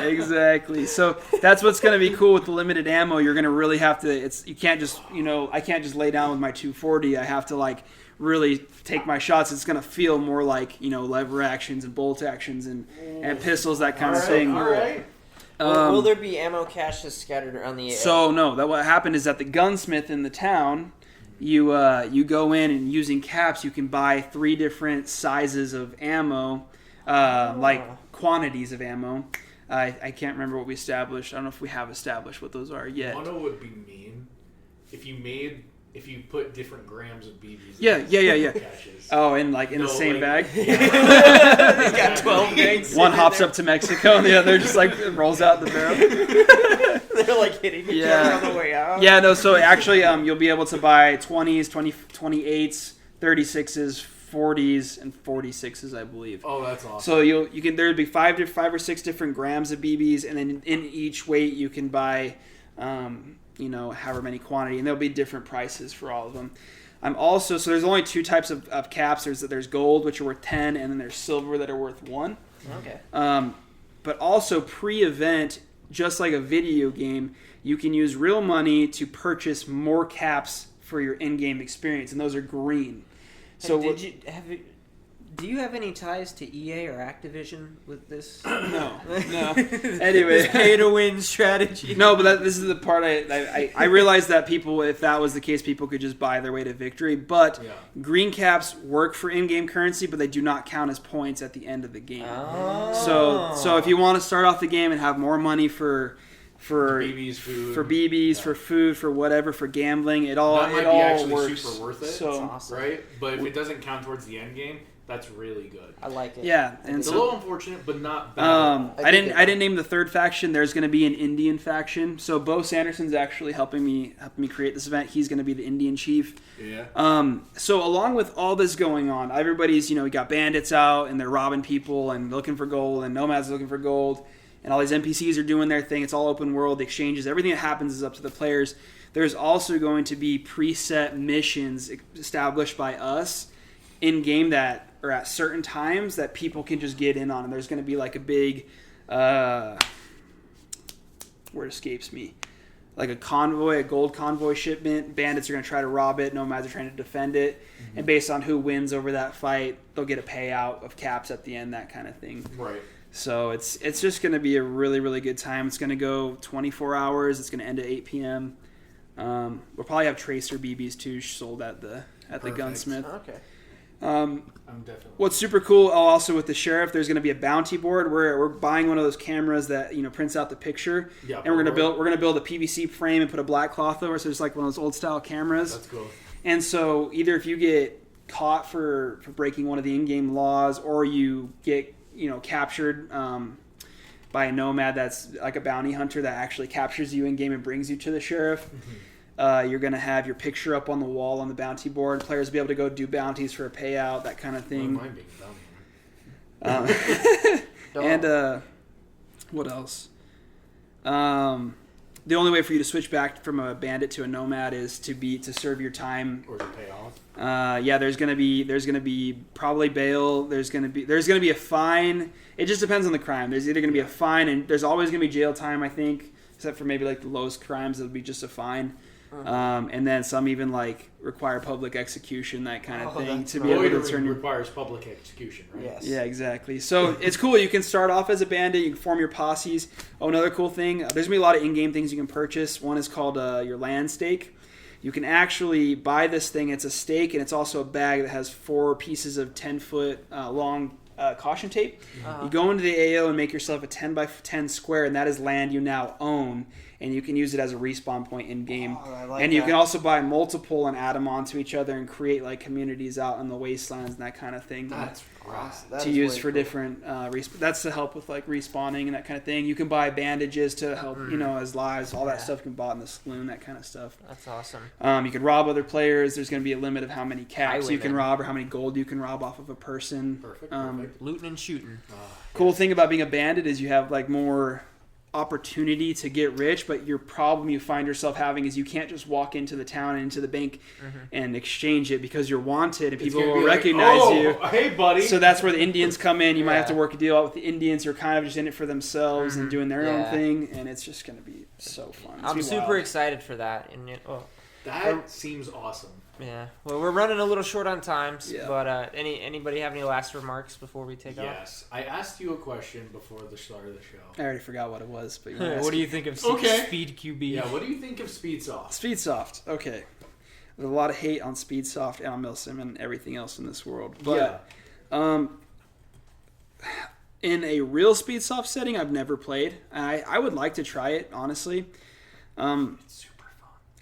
Speaker 4: Exactly. So that's what's going to be cool with the limited ammo. You're going to really have to. You can't just I can't just lay down with my 240. I have to really take my shots. It's going to feel more like lever actions and bolt actions and pistols, that kind of thing.
Speaker 1: All right.
Speaker 2: Will there be ammo caches scattered around the
Speaker 4: So no, that what happened is that the gunsmith in the town, you go in and using caps, you can buy 3 different sizes of ammo, like quantities of ammo. I can't remember what we established. I don't know if we have established what those are yet.
Speaker 1: Mono would be mean if you put different grams of BBs.
Speaker 4: Yeah.
Speaker 1: Caches.
Speaker 4: Oh, in the same bag.
Speaker 2: They got 12 gangs.
Speaker 4: One hops up to Mexico, and the other just rolls out the barrel.
Speaker 2: They're hitting each other on the way out.
Speaker 4: Yeah, no. So actually, you'll be able to buy 20s, 28s, 36s, 40s, and 46s, I believe.
Speaker 1: Oh, that's awesome.
Speaker 4: So you can there'd be 5 or 6 different grams of BBs, and then in each weight you can buy, however many quantity, and there'll be different prices for all of them. So there's only 2 types of caps. There's gold, which are worth 10, and then there's silver that are worth 1.
Speaker 2: Okay.
Speaker 4: But also pre-event, just like a video game, you can use real money to purchase more caps for your in-game experience, and those are green. So
Speaker 2: do you have any ties to EA or Activision with this?
Speaker 4: No. Anyway,
Speaker 2: pay to win strategy.
Speaker 4: No, but this is the part I realized that people, if that was the case, people could just buy their way to victory. But green caps work for in-game currency, but they do not count as points at the end of the game.
Speaker 2: Oh.
Speaker 4: So if you want to start off the game and have more money for
Speaker 1: BBs, food.
Speaker 4: For BBs, for food, for whatever, for gambling, it all
Speaker 1: that might
Speaker 4: it
Speaker 1: be
Speaker 4: all
Speaker 1: actually
Speaker 4: works.
Speaker 1: super worth it.
Speaker 4: So,
Speaker 2: awesome.
Speaker 1: Right? But if it doesn't count towards the end game, that's really good.
Speaker 2: I like it.
Speaker 4: Yeah, and
Speaker 1: It's a
Speaker 4: so
Speaker 1: little unfortunate, but not bad.
Speaker 4: I didn't name the third faction. There's going to be an Indian faction. So Bo Sanderson's actually helping me create this event. He's going to be the Indian chief.
Speaker 1: Yeah.
Speaker 4: So along with all this going on, everybody's we got bandits out and they're robbing people and looking for gold, and nomads looking for gold, and all these NPCs are doing their thing. It's all open world. The exchanges, everything that happens is up to the players. There's also going to be preset missions established by us in game that are at certain times that people can just get in on, and there's going to be like a big word escapes me, like a gold convoy shipment. Bandits are going to try to rob it, nomads are trying to defend it, and based on who wins over that fight, they'll get a payout of caps at the end, that kind of thing.
Speaker 1: Right.
Speaker 4: So it's just going to be a really, really good time. It's going to go 24 hours. It's going to end at 8 p.m. We'll probably have tracer BBs too sold at the gunsmith.
Speaker 2: Okay.
Speaker 1: I'm definitely.
Speaker 4: What's super cool also with the sheriff, there's going to be a bounty board. We're buying one of those cameras that prints out the picture, and we're going to build a PVC frame and put a black cloth over, so it's like one of those old style cameras.
Speaker 1: That's cool.
Speaker 4: And so either if you get caught for breaking one of the in-game laws, or you get captured by a nomad that's like a bounty hunter that actually captures you in-game and brings you to the sheriff. You're going to have your picture up on the wall on the bounty board. Players will be able to go do bounties for a payout, that kind of thing.
Speaker 1: Don't mind being a bounty hunter.
Speaker 4: And what else? The only way for you to switch back from a bandit to a nomad is to serve your time.
Speaker 1: Or to pay off.
Speaker 4: There's gonna be probably bail. There's gonna be a fine. It just depends on the crime. There's either gonna be a fine, and there's always gonna be jail time, I think, except for maybe like the lowest crimes, it'll be just a fine. And then some even like require public execution, that kind of thing, to be able to turn your.
Speaker 1: Requires public execution, right?
Speaker 2: Yes.
Speaker 4: Yeah, exactly. So it's cool. You can start off as a bandit. You can form your posses. Oh, another cool thing. There's gonna be a lot of in-game things you can purchase. One is called your land stake. You can actually buy this thing. It's a stake, and it's also a bag that has 4 pieces of 10-foot long caution tape. You go into the AO and make yourself a 10 by 10 square, and that is land you now own, and you can use it as a respawn point in game. And you can also buy multiple and add them onto each other and create like communities out in the wastelands and that kind of thing.
Speaker 1: That's right.
Speaker 4: To use for different that's to help with like respawning and that kind of thing. You can buy bandages to help as lives, all that stuff can be bought in the saloon, that kind of stuff.
Speaker 2: That's awesome.
Speaker 4: You can rob other players. There's going to be a limit of how many caps you can rob or how many gold you can rob off of a person.
Speaker 1: Perfect.
Speaker 2: Looting and shooting.
Speaker 4: Cool thing about being a bandit is you have like more opportunity to get rich, but your problem you find yourself having is you can't just walk into the town and into the bank and exchange it, because you're wanted and people will recognize you.
Speaker 1: Hey, buddy.
Speaker 4: So that's where the Indians come in. You might have to work a deal out with the Indians who are kind of just in it for themselves and doing their own thing, and it's just going to be so fun.
Speaker 2: I'm super excited for that. And
Speaker 1: that seems awesome.
Speaker 2: Yeah. Well, we're running a little short on times,
Speaker 4: Yeah.
Speaker 2: but anybody have any last remarks before we take off?
Speaker 1: Yes. I asked you a question before the start of the show.
Speaker 4: I already forgot what it was, but
Speaker 2: What do you think of Speed QB?
Speaker 1: Yeah, what do you think of Speedsoft?
Speaker 4: Speedsoft. Okay. There's a lot of hate on Speedsoft and on Milsim and everything else in this world. But in a real Speedsoft setting, I've never played. I would like to try it, honestly.
Speaker 1: It's super fun.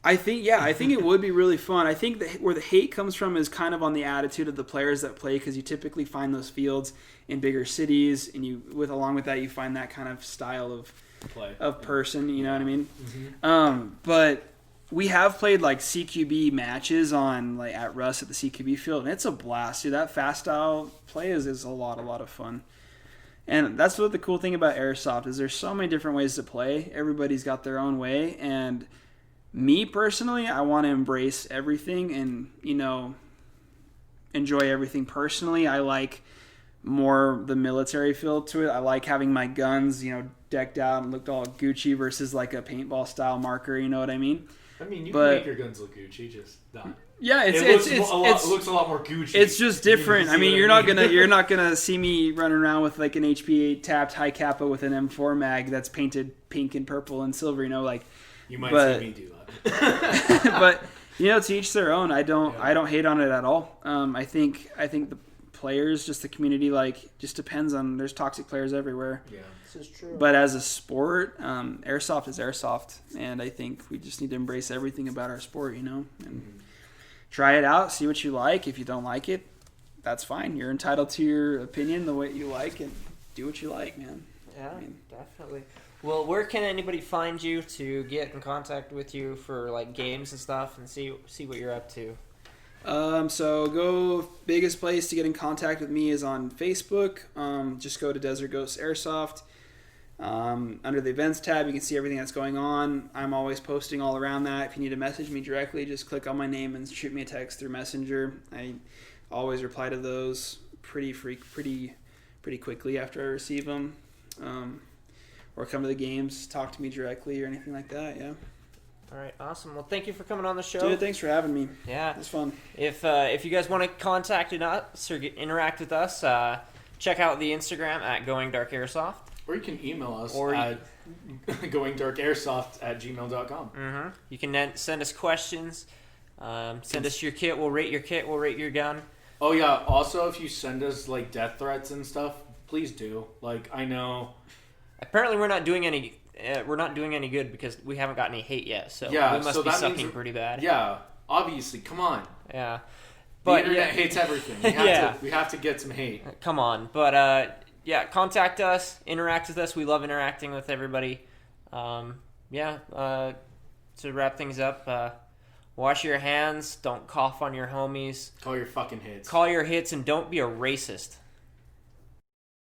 Speaker 4: I think it would be really fun. I think that where the hate comes from is kind of on the attitude of the players that play, because you typically find those fields in bigger cities, and along with that you find that kind of style of person. You know what I mean?
Speaker 1: Mm-hmm.
Speaker 4: But we have played like CQB matches on like at Russ at the CQB field, and it's a blast, dude. That fast style play is a lot of fun. And that's what the cool thing about Airsoft is. There's so many different ways to play. Everybody's got their own way, and me personally, I want to embrace everything and, enjoy everything personally. I like more the military feel to it. I like having my guns, decked out and looked all Gucci versus like a paintball style marker. You know what I mean?
Speaker 5: I mean, you
Speaker 4: But-
Speaker 5: can make your guns look Gucci, just not.
Speaker 4: Yeah,
Speaker 5: It looks a lot more Gucci.
Speaker 4: it's just different.
Speaker 5: You
Speaker 4: I mean,
Speaker 5: see
Speaker 4: you're
Speaker 5: what
Speaker 4: not gonna see me running around with like an HP8 tapped high kappa with an M4 mag that's painted pink and purple and silver. You know, like.
Speaker 5: You might
Speaker 4: but-
Speaker 5: see me do that.
Speaker 4: But to each their own. I don't hate on it at all. I think the players, just the community, like, just depends on. There's toxic players everywhere.
Speaker 5: Yeah.
Speaker 2: This is true.
Speaker 4: But as a sport, airsoft is airsoft, and I think we just need to embrace everything about our sport, and try it out, see what you like. If you don't like it, that's fine. You're entitled to your opinion the way you like, and do what you like, man.
Speaker 2: Yeah,
Speaker 4: I mean-
Speaker 2: definitely. Well, where can anybody find you to get in contact with you for like games and stuff, and see what you're up to?
Speaker 4: So biggest place to get in contact with me is on Facebook. Just go to Desert Ghost Airsoft. Under the events tab, you can see everything that's going on. I'm always posting all around that. If you need to message me directly, just click on my name and shoot me a text through Messenger. I always reply to those pretty quickly after I receive them. Or come to the games, talk to me directly or anything like that. Yeah.
Speaker 2: All right, awesome. Well, thank you for coming on the show.
Speaker 4: Dude, thanks for having me.
Speaker 2: Yeah.
Speaker 4: It was fun.
Speaker 2: If you guys want to contact us or interact with us, check out the Instagram at Going Dark Airsoft.
Speaker 1: Or you can email us
Speaker 2: Or
Speaker 1: at goingdarkairsoft@gmail.com.
Speaker 2: Mm-hmm. You can then send us questions. Send us your kit. We'll rate your kit. We'll rate your gun.
Speaker 1: Oh yeah. Also, if you send us like death threats and stuff, please do. Like, I know.
Speaker 2: Apparently, we're not doing any. We're not doing any good because we haven't got any hate yet. So
Speaker 1: Yeah,
Speaker 2: we must
Speaker 1: so
Speaker 2: be
Speaker 1: that
Speaker 2: sucking
Speaker 1: means-
Speaker 2: pretty bad.
Speaker 1: Yeah. Obviously, come on.
Speaker 2: Yeah.
Speaker 1: The
Speaker 2: But
Speaker 1: internet
Speaker 2: yeah,
Speaker 1: hates everything. We have
Speaker 2: Yeah.
Speaker 1: to. We have to get some hate.
Speaker 2: come on. But yeah, contact us. Interact with us. We love interacting with everybody. To wrap things up, wash your hands. Don't cough on your homies.
Speaker 1: Call your fucking hits.
Speaker 2: Call your hits and don't be a racist.